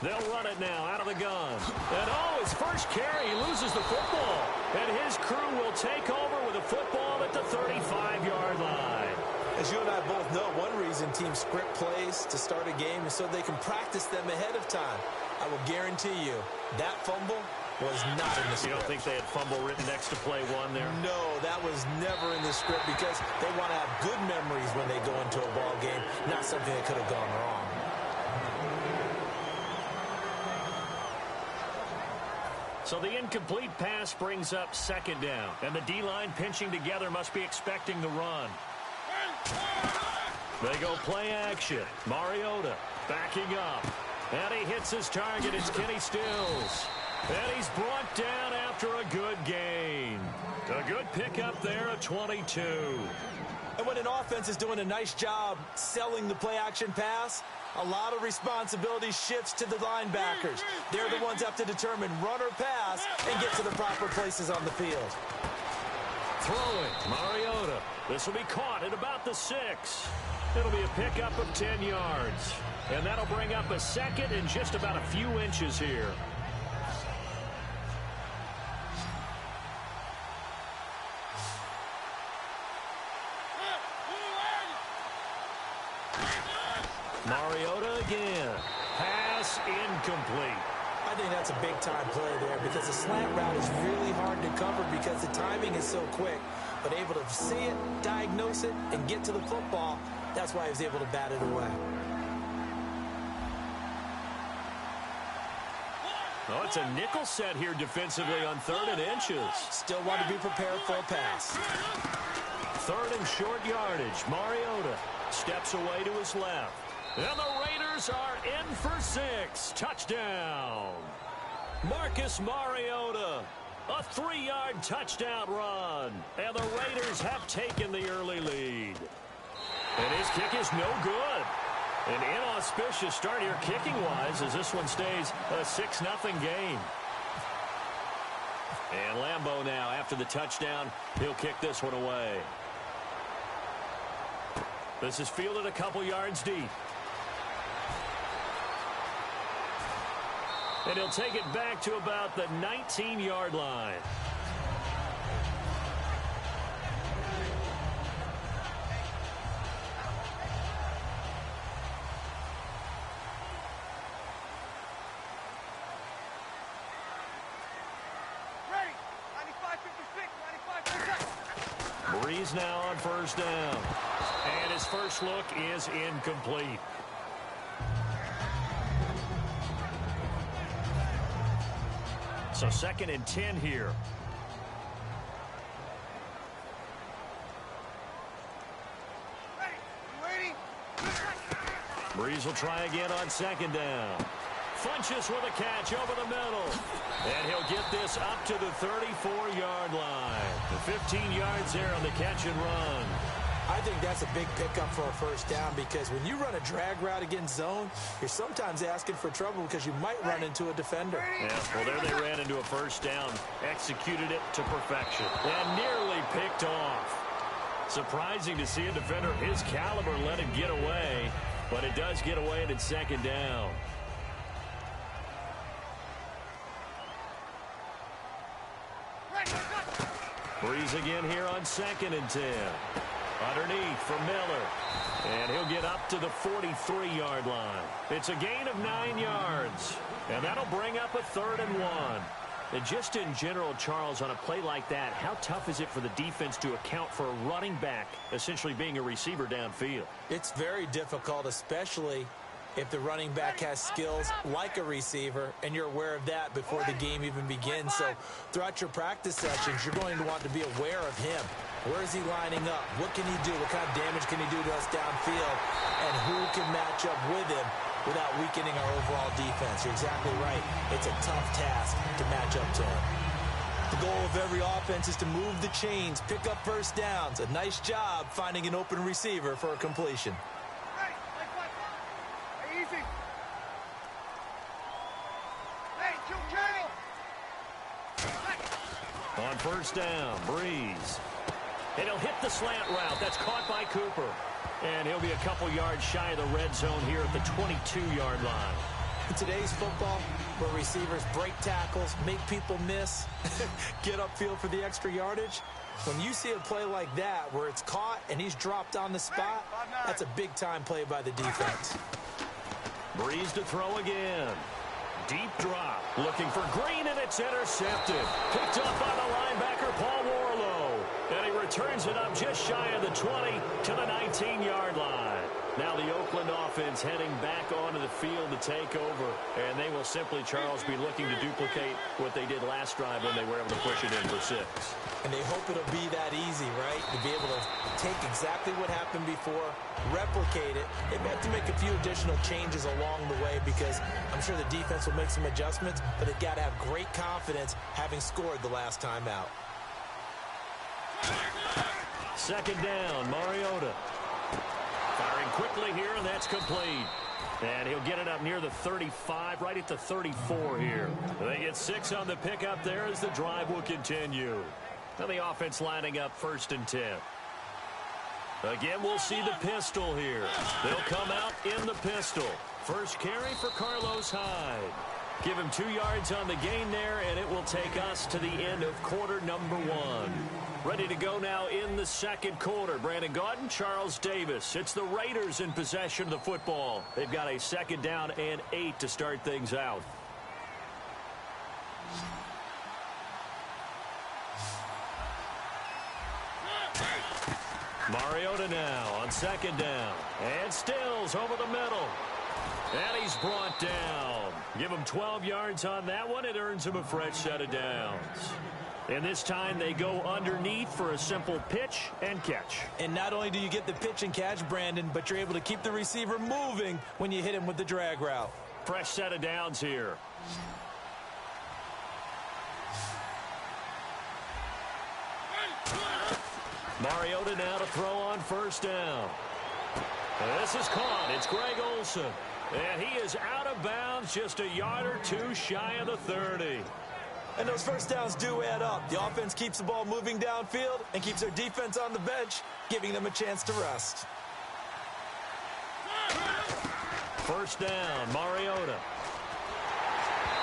They'll run it now out of the gun. And oh, his first carry, he loses the football. And his crew will take over with a football at the 35-yard line. As you and I both know, one reason teams script plays to start a game is so they can practice them ahead of time. I will guarantee you that fumble was not in the script. You don't think they had fumble written next to play one there? No, that was never in the script because they want to have good memories when they go into a ball game, not something that could have gone wrong. So the incomplete pass brings up second down. And the D-line pinching together must be expecting the run. They go play action. Mariota backing up. And he hits his target. It's Kenny Stills. And he's brought down after a good gain. A good pickup there at 22. And when an offense is doing a nice job selling the play-action pass, a lot of responsibility shifts to the linebackers. They're the ones that have to determine run or pass and get to the proper places on the field. Throwing, Mariota. This will be caught at about the 6. It'll be a pickup of 10 yards. And that'll bring up a second and just about a few inches here. Mariota again. Pass incomplete. I think that's a big-time play there because the slant route is really hard to cover because the timing is so quick. But able to see it, diagnose it, and get to the football, that's why he was able to bat it away. Oh, it's a nickel set here defensively on 3rd and inches. Still want to be prepared for a pass. 3rd and short yardage. Mariota steps away to his left. And the Raiders are in for 6. Touchdown. Marcus Mariota. A 3-yard touchdown run. And the Raiders have taken the early lead. And his kick is no good. An inauspicious start here kicking-wise as this one stays a 6-0 game. And Lambo now, after the touchdown, he'll kick this one away. This is fielded a couple yards deep. And he'll take it back to about the 19-yard line. Ready. 95-56, 95%. Breeze now on 1st down. And his first look is incomplete. So 2nd and 10 here. Ready. Breeze will try again on 2nd down. Funches with a catch over the middle. And he'll get this up to the 34-yard line. The 15 yards there on the catch and run. I think that's a big pickup for a first down because when you run a drag route against zone, you're sometimes asking for trouble because you might run into a defender. Yeah, well, there they ran into a first down, executed it to perfection, and nearly picked off. Surprising to see a defender of his caliber let it get away, but it does get away and it's second down. Breeze again here on 2nd and 10. Underneath for Miller. And he'll get up to the 43-yard line. It's a gain of 9 yards. And that'll bring up a 3rd and 1. And just in general, Charles, on a play like that, how tough is it for the defense to account for a running back essentially being a receiver downfield? It's very difficult, especially if the running back has skills like a receiver, and you're aware of that before the game even begins. So throughout your practice sessions, you're going to want to be aware of him. Where is he lining up? What can he do? What kind of damage can he do to us downfield? And who can match up with him without weakening our overall defense? You're exactly right. It's a tough task to match up to him. The goal of every offense is to move the chains, pick up first downs. A nice job finding an open receiver for a completion. On first down, Breeze. And he'll hit the slant route. That's caught by Cooper. And he'll be a couple yards shy of the red zone here at the 22-yard line. In today's football, where receivers break tackles, make people miss, get upfield for the extra yardage, when you see a play like that where it's caught and he's dropped on the spot, that's a big-time play by the defense. Breeze to throw again. Deep drop. Looking for Green, and it's intercepted. Picked up by the linebacker, Paul Warlow. And he returns it up just shy of the 20 to the 19-yard line. Now the Oakland offense heading back onto the field to take over. And they will simply, Charles, be looking to duplicate what they did last drive when they were able to push it in for 6. And they hope it'll be that easy, right? To be able to take exactly what happened before, replicate it. They may have to make a few additional changes along the way because I'm sure the defense will make some adjustments, but they've got to have great confidence having scored the last time out. Second down, Mariota. Firing quickly here, and that's complete. And he'll get it up near the 35, right at the 34 here. They get 6 on the pickup there as the drive will continue. Now the offense lining up 1st and 10. Again, we'll see the pistol here. They'll come out in the pistol. First carry for Carlos Hyde. Give him 2 yards on the gain there, and it will take us to the end of quarter number 1. Ready to go now in the second quarter. Brandon Gaudin, Charles Davis. It's the Raiders in possession of the football. They've got a 2nd down and 8 to start things out. Mariota now on 2nd down. And Stills over the middle. And he's brought down. Give him 12 yards on that one. It earns him a fresh set of downs. And this time they go underneath for a simple pitch and catch. And not only do you get the pitch and catch, Brandon, but you're able to keep the receiver moving when you hit him with the drag route. Fresh set of downs here. Mariota now to throw on 1st down. And this is caught. It's Greg Olsen. And he is out of bounds just a yard or 2 shy of the 30. And those first downs do add up. The offense keeps the ball moving downfield and keeps their defense on the bench, giving them a chance to rest. 1st down, Mariota.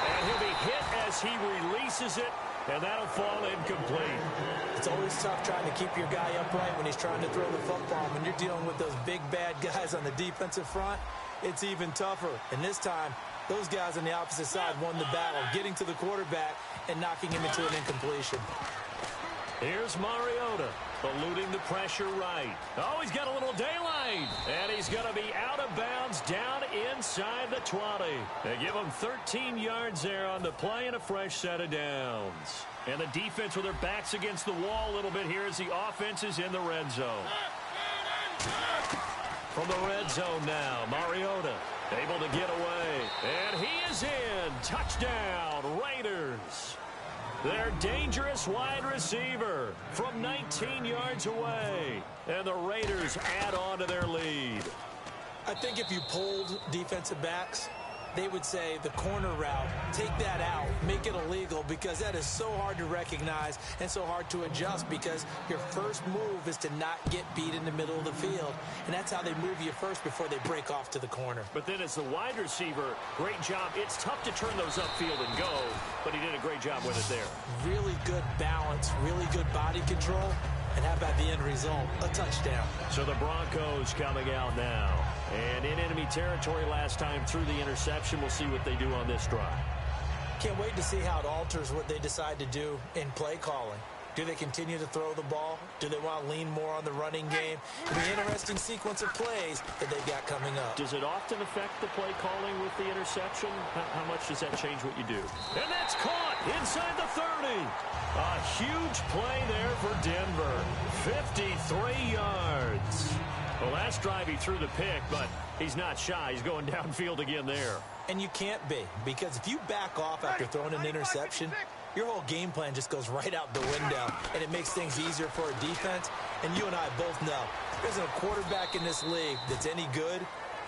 And he'll be hit as he releases it, and that'll fall incomplete. It's always tough trying to keep your guy upright when he's trying to throw the football. When you're dealing with those big, bad guys on the defensive front, it's even tougher. And this time, those guys on the opposite side won the battle, getting to the quarterback and knocking him into an incompletion. Here's Mariota, eluding the pressure right. Oh, he's got a little daylight. And he's going to be out of bounds down inside the 20. They give him 13 yards there on the play and a fresh set of downs. And the defense with their backs against the wall a little bit here as the offense is in the red zone. From the red zone now, Mariota able to get away. And he is in. Touchdown, Raiders. Their dangerous wide receiver from 19 yards away. And the Raiders add on to their lead. I think if you polled defensive backs, they would say the corner route, take that out, make it illegal, because that is so hard to recognize and so hard to adjust, because your first move is to not get beat in the middle of the field. And that's how they move you first before they break off to the corner. But then as the wide receiver, great job. It's tough to turn those upfield and go, but he did a great job with it there. Really good balance, really good body control. And how about the end result? A touchdown. So the Broncos coming out now. And in enemy territory last time through the interception. We'll see what they do on this drive. Can't wait to see how it alters what they decide to do in play calling. Do they continue to throw the ball? Do they want to lean more on the running game? It'll be an interesting sequence of plays that they've got coming up. Does it often affect the play calling with the interception? How much does that change what you do? And that's caught inside the 30. A huge play there for Denver. 53 yards. Well, last drive he threw the pick, but he's not shy. He's going downfield again there. And you can't be, because if you back off after throwing an interception, your whole game plan just goes right out the window, and it makes things easier for a defense. And you and I both know there isn't a quarterback in this league that's any good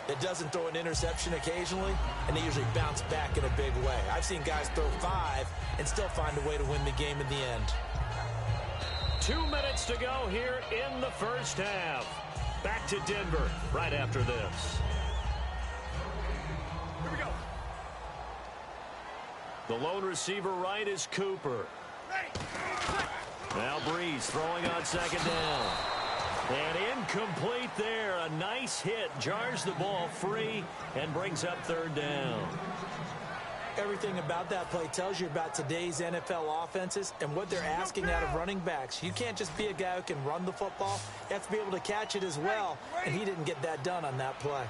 that doesn't throw an interception occasionally, and they usually bounce back in a big way. I've seen guys throw 5 and still find a way to win the game in the end. 2 minutes to go here in the first half. Back to Denver right after this. Here we go. The lone receiver right is Cooper. Now Breeze throwing on second down. And incomplete there. A nice hit. Jars the ball free and brings up third down. Everything about that play tells you about today's NFL offenses and what they're asking out of running backs. You can't just be a guy who can run the football. You have to be able to catch it as well, and he didn't get that done on that play.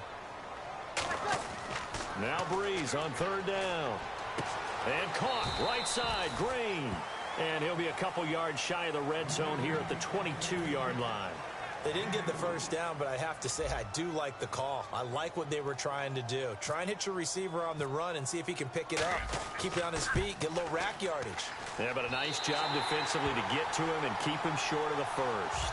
Now Breeze on third down. And caught right side, Green. And he'll be a couple yards shy of the red zone here at the 22-yard line. They didn't get the first down, but I have to say I do like the call. I like what they were trying to do. Try and hit your receiver on the run and see if he can pick it up. Keep it on his feet, get a little rack yardage. Yeah, but a nice job defensively to get to him and keep him short of the first.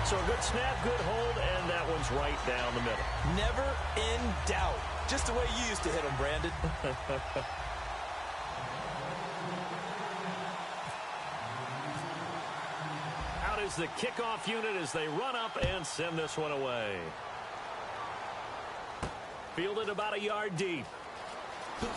So a good snap, good hold, and that one's right down the middle. Never in doubt. Just the way you used to hit him, Brandon. Is the kickoff unit as they run up and send this one away. Fielded about a yard deep. And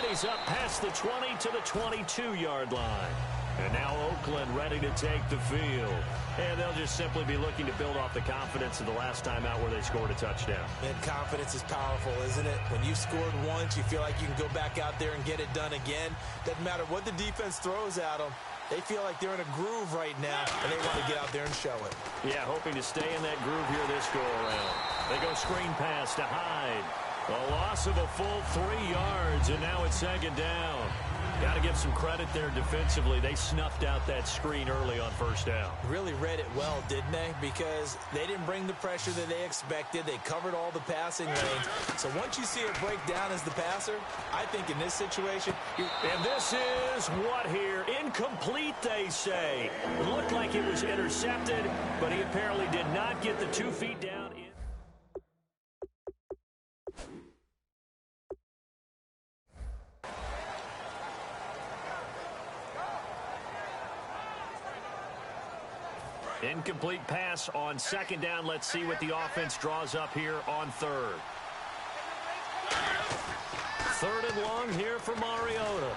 he's up past the 20 to the 22-yard line. And now Oakland ready to take the field. And they'll just simply be looking to build off the confidence of the last time out where they scored a touchdown. And confidence is powerful, isn't it? When you scored once, you feel like you can go back out there and get it done again. Doesn't matter what the defense throws at them. They feel like they're in a groove right now, and they want to get out there and show it. Yeah, hoping to stay in that groove here this go-around. They go screen pass to Hyde. A loss of a full 3 yards, and now it's second down. Got to give some credit there defensively. They snuffed out that screen early on first down. Really read it well, didn't they? Because they didn't bring the pressure that they expected. They covered all the passing lanes. So once you see it break down as the passer, I think in this situation... And this is what here? Incomplete, they say. It looked like it was intercepted, but he apparently did not get the 2 feet down. Incomplete pass on second down. Let's see what the offense draws up here on third. Third and long here for Mariota.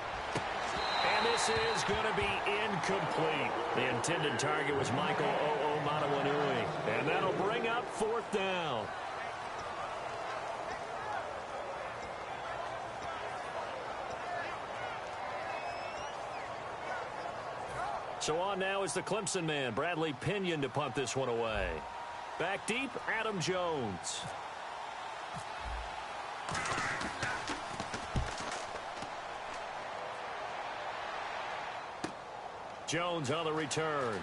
And this is going to be incomplete. The intended target was Michael O'Matawanui. And that'll bring up fourth down. So on now is the Clemson man, Bradley Pinion, to punt this one away. Back deep, Adam Jones. Jones on the return.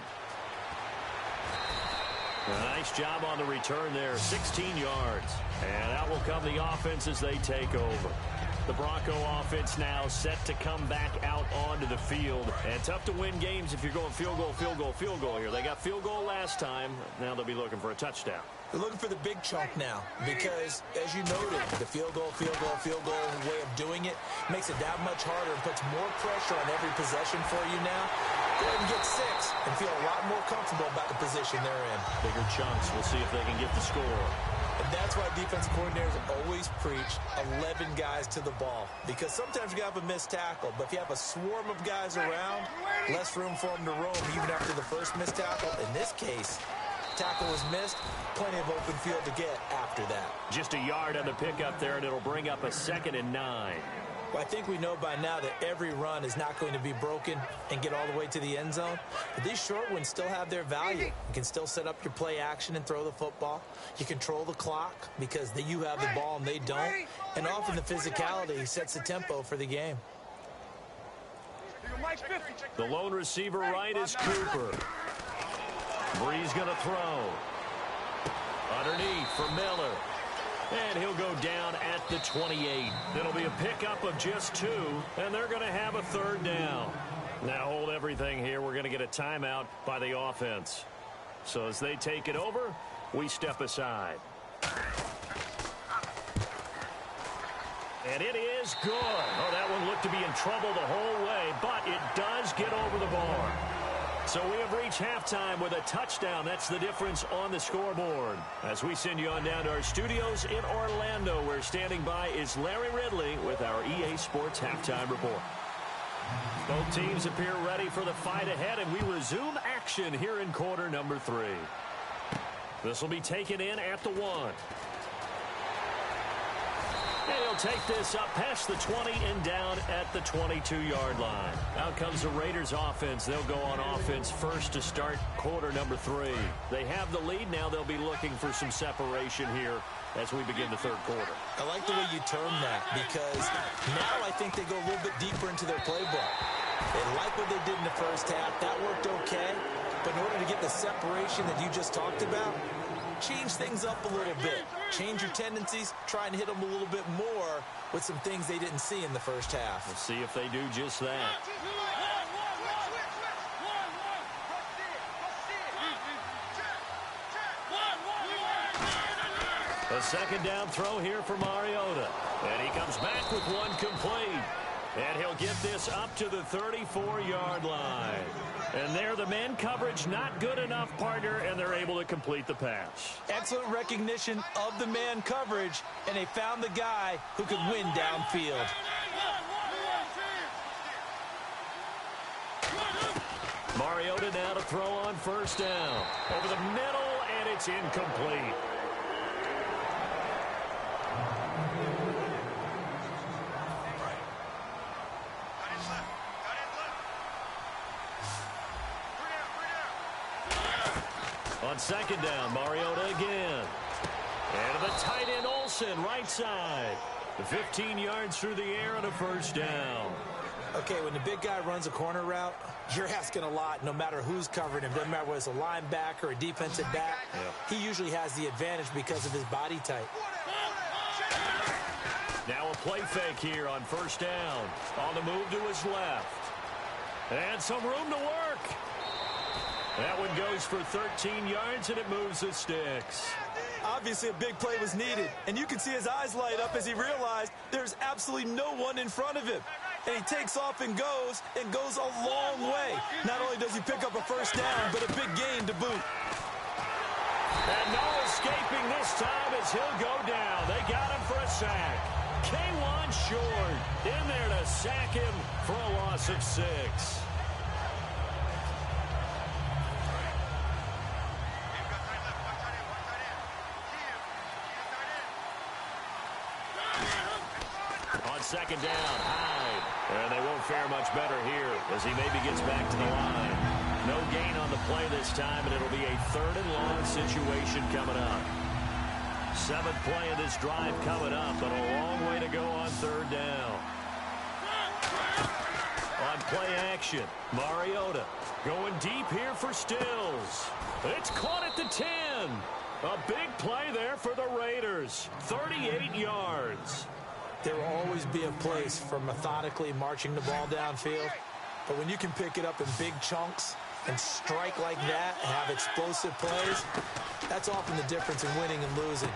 A nice job on the return there, 16 yards. And out will come the offense as they take over. The Bronco offense now set to come back out onto the field. And tough to win games if you're going field goal, field goal, field goal here. They got field goal last time. Now they'll be looking for a touchdown. They're looking for the big chunk now because, as you noted, the field goal way of doing it makes it that much harder and puts more pressure on every possession for you now. Go ahead and get 6 and feel a lot more comfortable about the position they're in. Bigger chunks. We'll see if they can get the score. And that's why defensive coordinators always preach 11 guys to the ball. Because sometimes you have a missed tackle, but if you have a swarm of guys around, less room for them to roam even after the first missed tackle. In this case, tackle was missed, plenty of open field to get after that. Just a yard on the pickup there, and it'll bring up a 2nd and 9. Well, I think we know by now that every run is not going to be broken and get all the way to the end zone. But these short ones still have their value. You can still set up your play action and throw the football. You control the clock because you have the ball and they don't. And often the physicality sets the tempo for the game. The lone receiver right is Cooper. Bree's going to throw. Underneath for Miller. And he'll go down at the 28. It'll be a pickup of just 2, and they're going to have a 3rd down. Now hold everything here. We're going to get a timeout by the offense. So as they take it over, we step aside. And it is good. Oh, that one looked to be in trouble the whole way, but it does get over the bar. So we have reached halftime with a touchdown. That's the difference on the scoreboard. As we send you on down to our studios in Orlando, where standing by is Larry Ridley with our EA Sports Halftime Report. Both teams appear ready for the fight ahead, and we resume action here in quarter number 3. This will be taken in at the 1. And he'll take this up past the 20 and down at the 22-yard line. Out comes the Raiders offense. They'll go on offense first to start quarter number 3. They have the lead. Now they'll be looking for some separation here as we begin the 3rd quarter. I like the way you term that because now I think they go a little bit deeper into their playbook. They like what they did in the first half. That worked okay. But in order to get the separation that you just talked about, change things up a little bit. Change your tendencies. Try and hit them a little bit more with some things they didn't see in the first half. We'll see if they do just that. A 2nd down throw here for Mariota. And he comes back with one complete. And he'll get this up to the 34-yard line. And there, the man coverage not good enough, partner, and they're able to complete the pass. Excellent recognition of the man coverage, and they found the guy who could win downfield. Mariota now to throw on 1st down. Over the middle, and it's incomplete. On 2nd down, Mariota again. And the tight end Olsen, right side. 15 yards through the air and a 1st down. Okay, when the big guy runs a corner route, you're asking a lot no matter who's covering him. Doesn't matter whether it's a linebacker or a defensive back. He usually has the advantage because of his body type. Now a play fake here on 1st down. On the move to his left. And some room to work. That one goes for 13 yards, and it moves the sticks. Obviously, a big play was needed, and you can see his eyes light up as he realized there's absolutely no one in front of him. And he takes off and goes a long way. Not only does he pick up a 1st down, but a big gain to boot. And no escaping this time as he'll go down. They got him for a sack. K1 short in there to sack him for a loss of 6. On 2nd down, Hyde. And they won't fare much better here as he maybe gets back to the line. No gain on the play this time, and it'll be a 3rd and long situation coming up. 7th play of this drive coming up, but a long way to go on 3rd down. On play action, Mariota going deep here for Stills. It's caught at the 10. A big play there for the Raiders. 38 yards. there will always be a place for methodically marching the ball downfield. But when you can pick it up in big chunks and strike like that, have explosive plays, that's often the difference in winning and losing.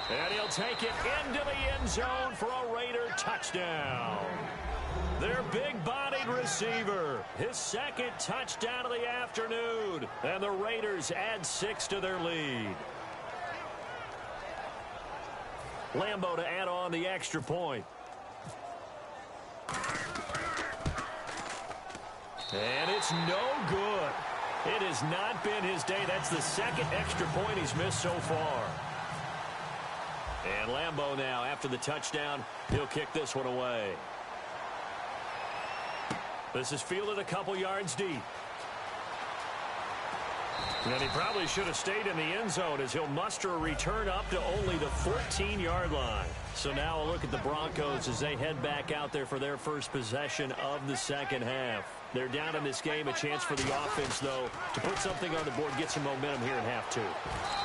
And he'll take it into the end zone for a Raider touchdown. Their big-bodied receiver, his second touchdown of the afternoon. And the Raiders add 6 to their lead. Lambo to add on the extra point. And it's no good. It has not been his day. That's the second extra point he's missed so far. And Lambo now, after the touchdown, he'll kick this one away. This is fielded a couple yards deep. And he probably should have stayed in the end zone as he'll muster a return up to only the 14-yard line. So now a look at the Broncos as they head back out there for their first possession of the second half. They're down in this game. A chance for the offense, though, to put something on the board, get some momentum here in half 2.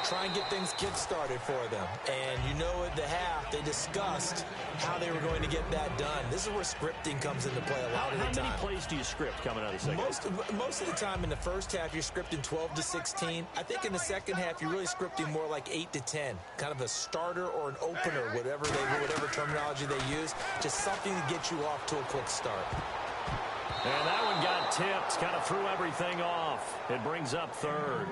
Try and get things kick-started for them. And you know at the half, they discussed how they were going to get that done. This is where scripting comes into play a lot of the time. How many plays do you script coming out of the second half? Most of the time in the first half, you're scripting 12 to 16. I think in the second half, you're really scripting more like 8 to 10. Kind of a starter or an opener, whatever terminology they use. Just something to get you off to a quick start. And that one got tipped, kind of threw everything off. It brings up third.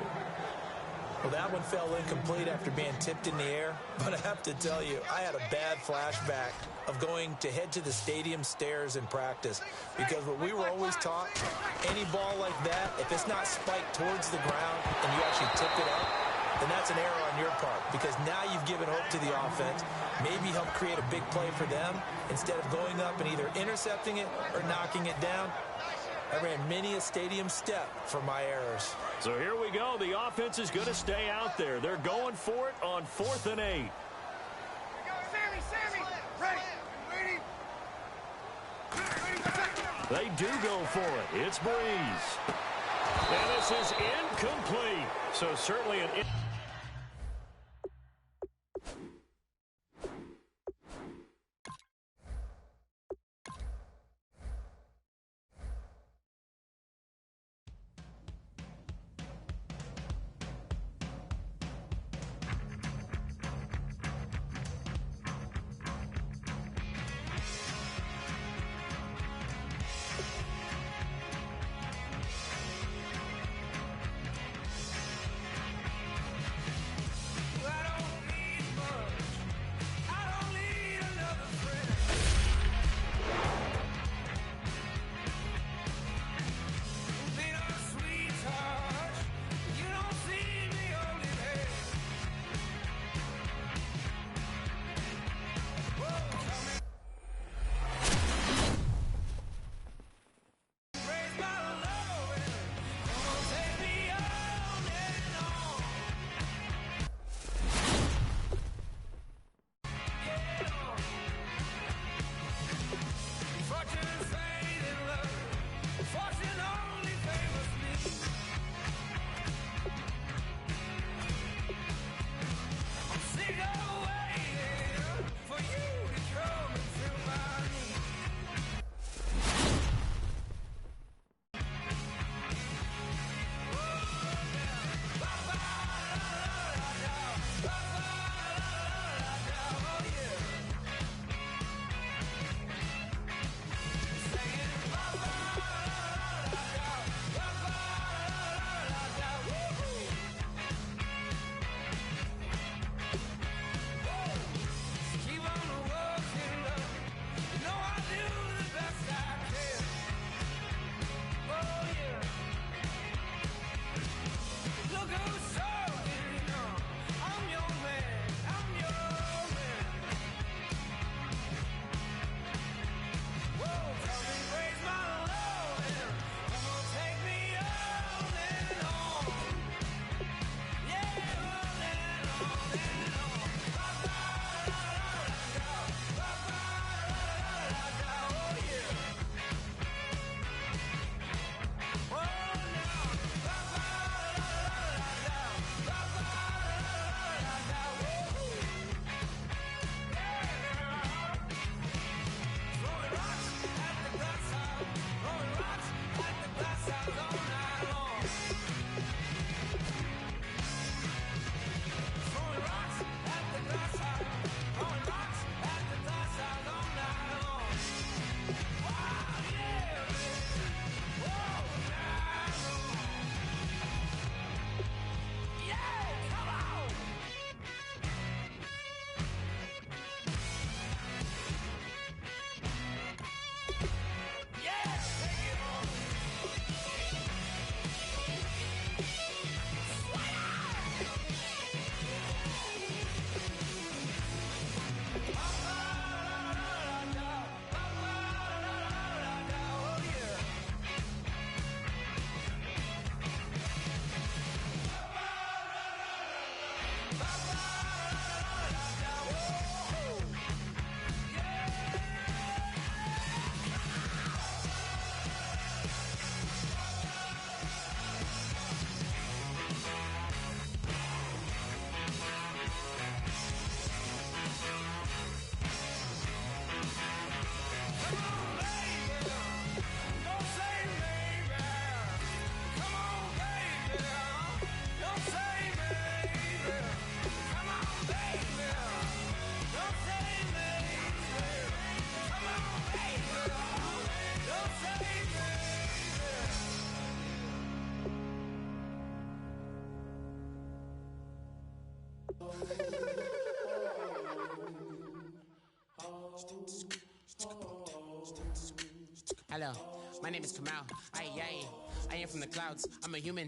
Well, that one fell incomplete after being tipped in the air. But I have to tell you, I had a bad flashback of going to head to the stadium stairs in practice. Because what we were always taught, any ball like that, if it's not spiked towards the ground and you actually tip it up, then that's an error on your part. Because now you've given hope to the offense, maybe help create a big play for them, instead of going up and either intercepting it or knocking it down. I ran many a stadium step for my errors. So here we go. The offense is going to stay out there. They're going for it on 4th and 8. Sammy, ready. They do go for it. It's Breeze. And this is incomplete. So certainly an... Hello, my name is Kamal. I am from the clouds. I'm a human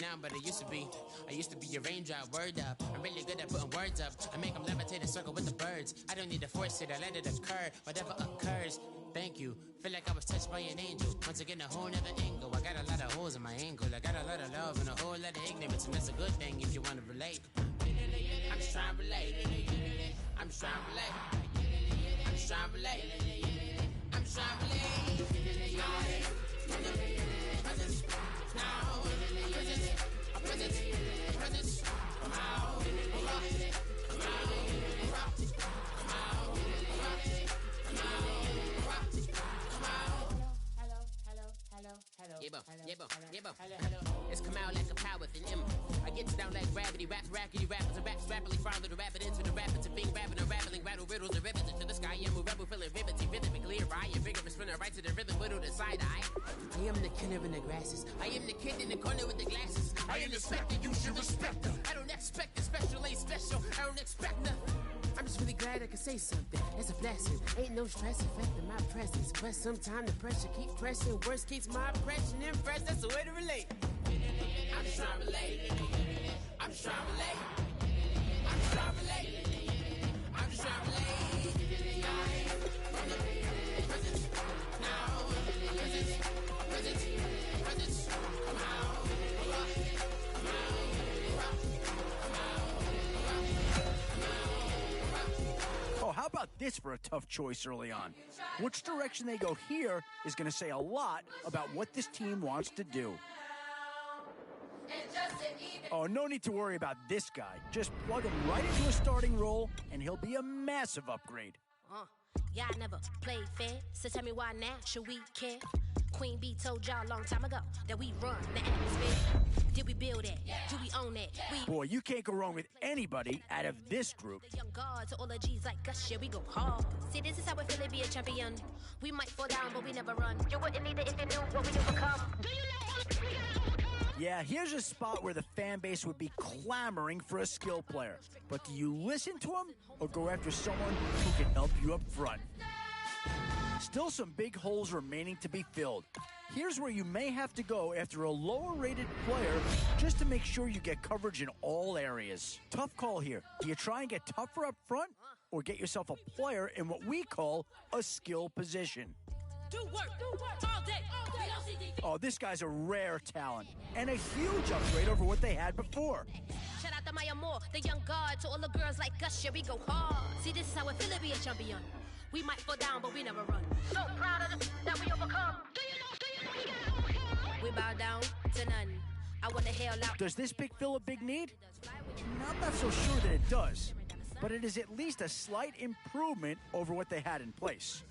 now, but I used to be a raindrop. Word up, I'm really good at putting words up. I make them levitate and circle with the birds. I don't need to force it, I let it occur. Whatever occurs, thank you. Feel like I was touched by an angel. Once again, a whole nother angle. I got a lot of holes in my ankle. I got a lot of love and a whole lot of ignorance, and that's a good thing if you want to relate. I'm just trying to relate. I'm just trying to relate. I'm just trying to relate. I'm just trying to relate. It's come out like a power within him. I get down like gravity, rackety rappers and raps rapidly follow the rapid into the rapids and big rapping and rattling, rattle riddles and rivets into the sky. I'm a rebel, feeling rhythmically right. Your vigorous spinner right to the rhythm, widow the side eye. I am the killer in the grasses. I am the kid in the corner with the glasses. I am the specter, you should respect her. I don't expect the special, ain't special. I don't expect nothing. I'm just really glad I can say something. It's a blessing. Ain't no stress affecting my presence. But sometimes the pressure keep pressing. Worst keeps my impression impressed. That's the way to relate. I'm just trying to relate. I'm just trying to relate. I'm just trying to relate. I'm just trying to relate. Oh, how about this for a tough choice early on? Which direction they go here is going to say a lot about what this team wants to do. Oh, no need to worry about this guy. Just plug him right into a starting role, and he'll be a massive upgrade. Y'all never played fair, so tell me why now should we care? Queen Bee told y'all a long time ago that we run the atmosphere. Did we build it? Do we own it? Boy, you can't go wrong with anybody out of this group. The young guards, all the G's like us, yeah, we go hard. See, this is how we feel to be a champion. We might fall down, but we never run. You wouldn't need it if you knew what we overcome. Do you know what we gotta overcome? Yeah, here's a spot where the fan base would be clamoring for a skill player. But do you listen to them or go after someone who can help you up front? Still some big holes remaining to be filled. Here's where you may have to go after a lower-rated player just to make sure you get coverage in all areas. Tough call here. Do you try and get tougher up front or get yourself a player in what we call a skill position? Do work all day. Oh, this guy's a rare talent and a huge upgrade over what they had before. Shout out to Maya Moore, the young guard, to all the girls like us, yeah, we go hard. See, this is how it feel to be a champion. We might fall down, but we never run. So proud of them that we overcome. Do you know we gotta overcome? We bow down to none. I want to hail out. Does this pick fill a big need? I'm not so sure that it does, but it is at least a slight improvement over what they had in place.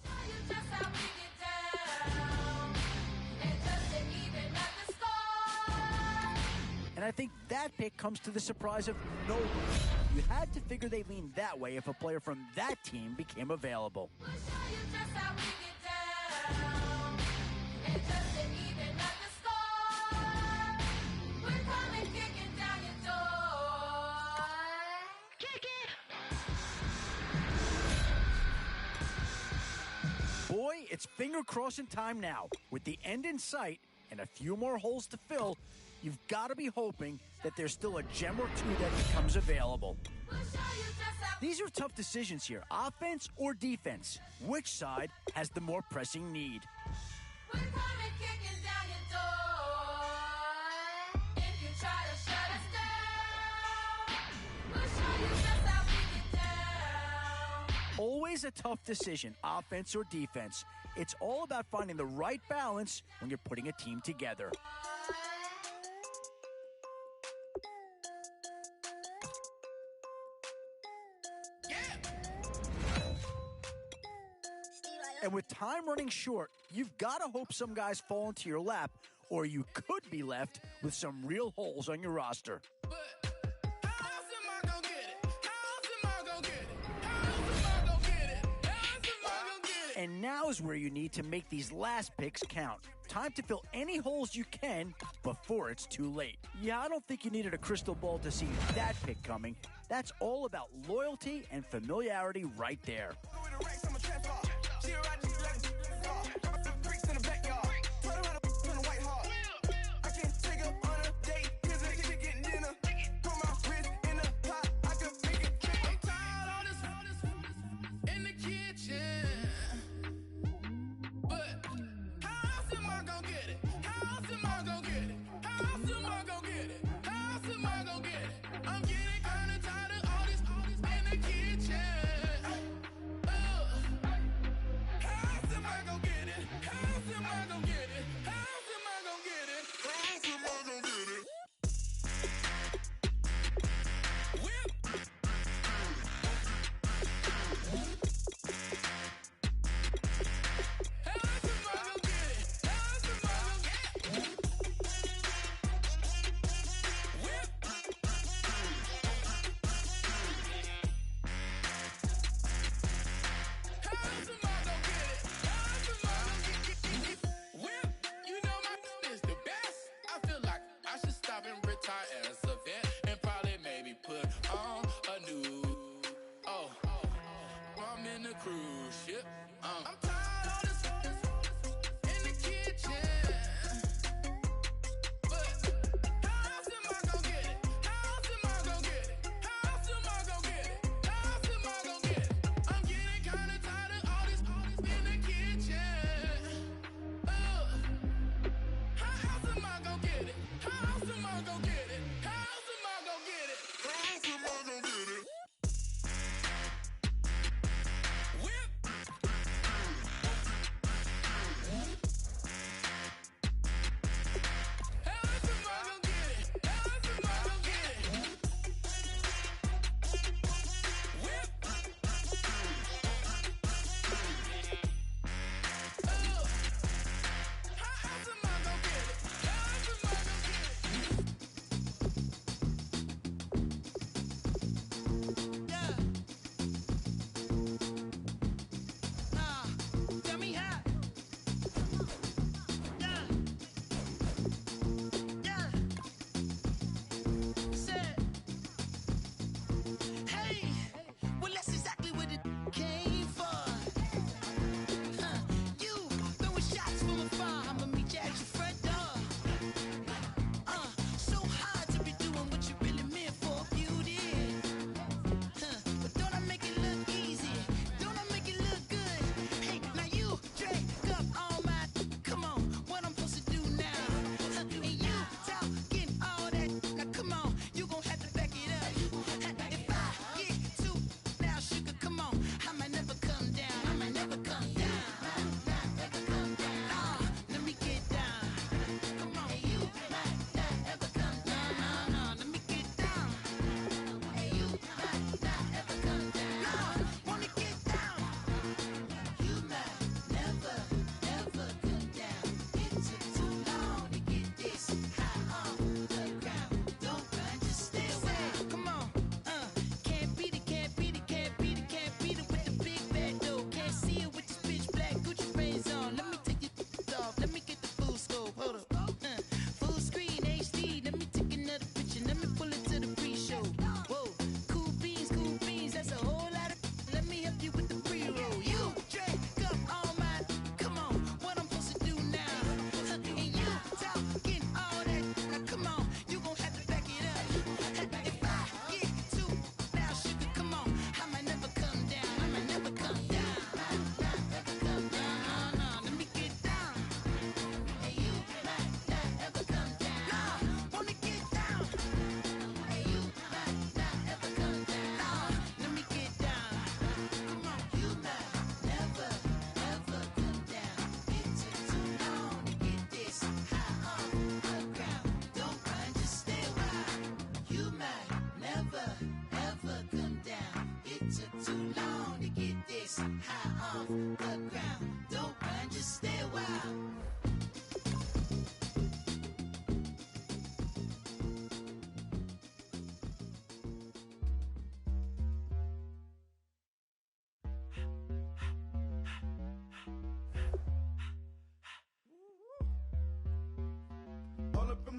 And I think that pick comes to the surprise of nobody. You had to figure they'd lean that way if a player from that team became available. Boy, it's finger crossing time now. With the end in sight and a few more holes to fill, you've got to be hoping that there's still a gem or two that becomes available. These are tough decisions here, offense or defense. Which side has the more pressing need? We're coming kicking down your door. If you try to shut us down, always a tough decision, offense or defense. It's all about finding the right balance when you're putting a team together. And with time running short, you've got to hope some guys fall into your lap, or you could be left with some real holes on your roster. And now is where you need to make these last picks count. Time to fill any holes you can before it's too late. Yeah, I don't think you needed a crystal ball to see that pick coming. That's all about loyalty and familiarity right there.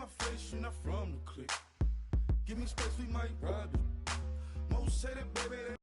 my face, you're not from the clique. Give me space, we might ride it. Most say that, baby,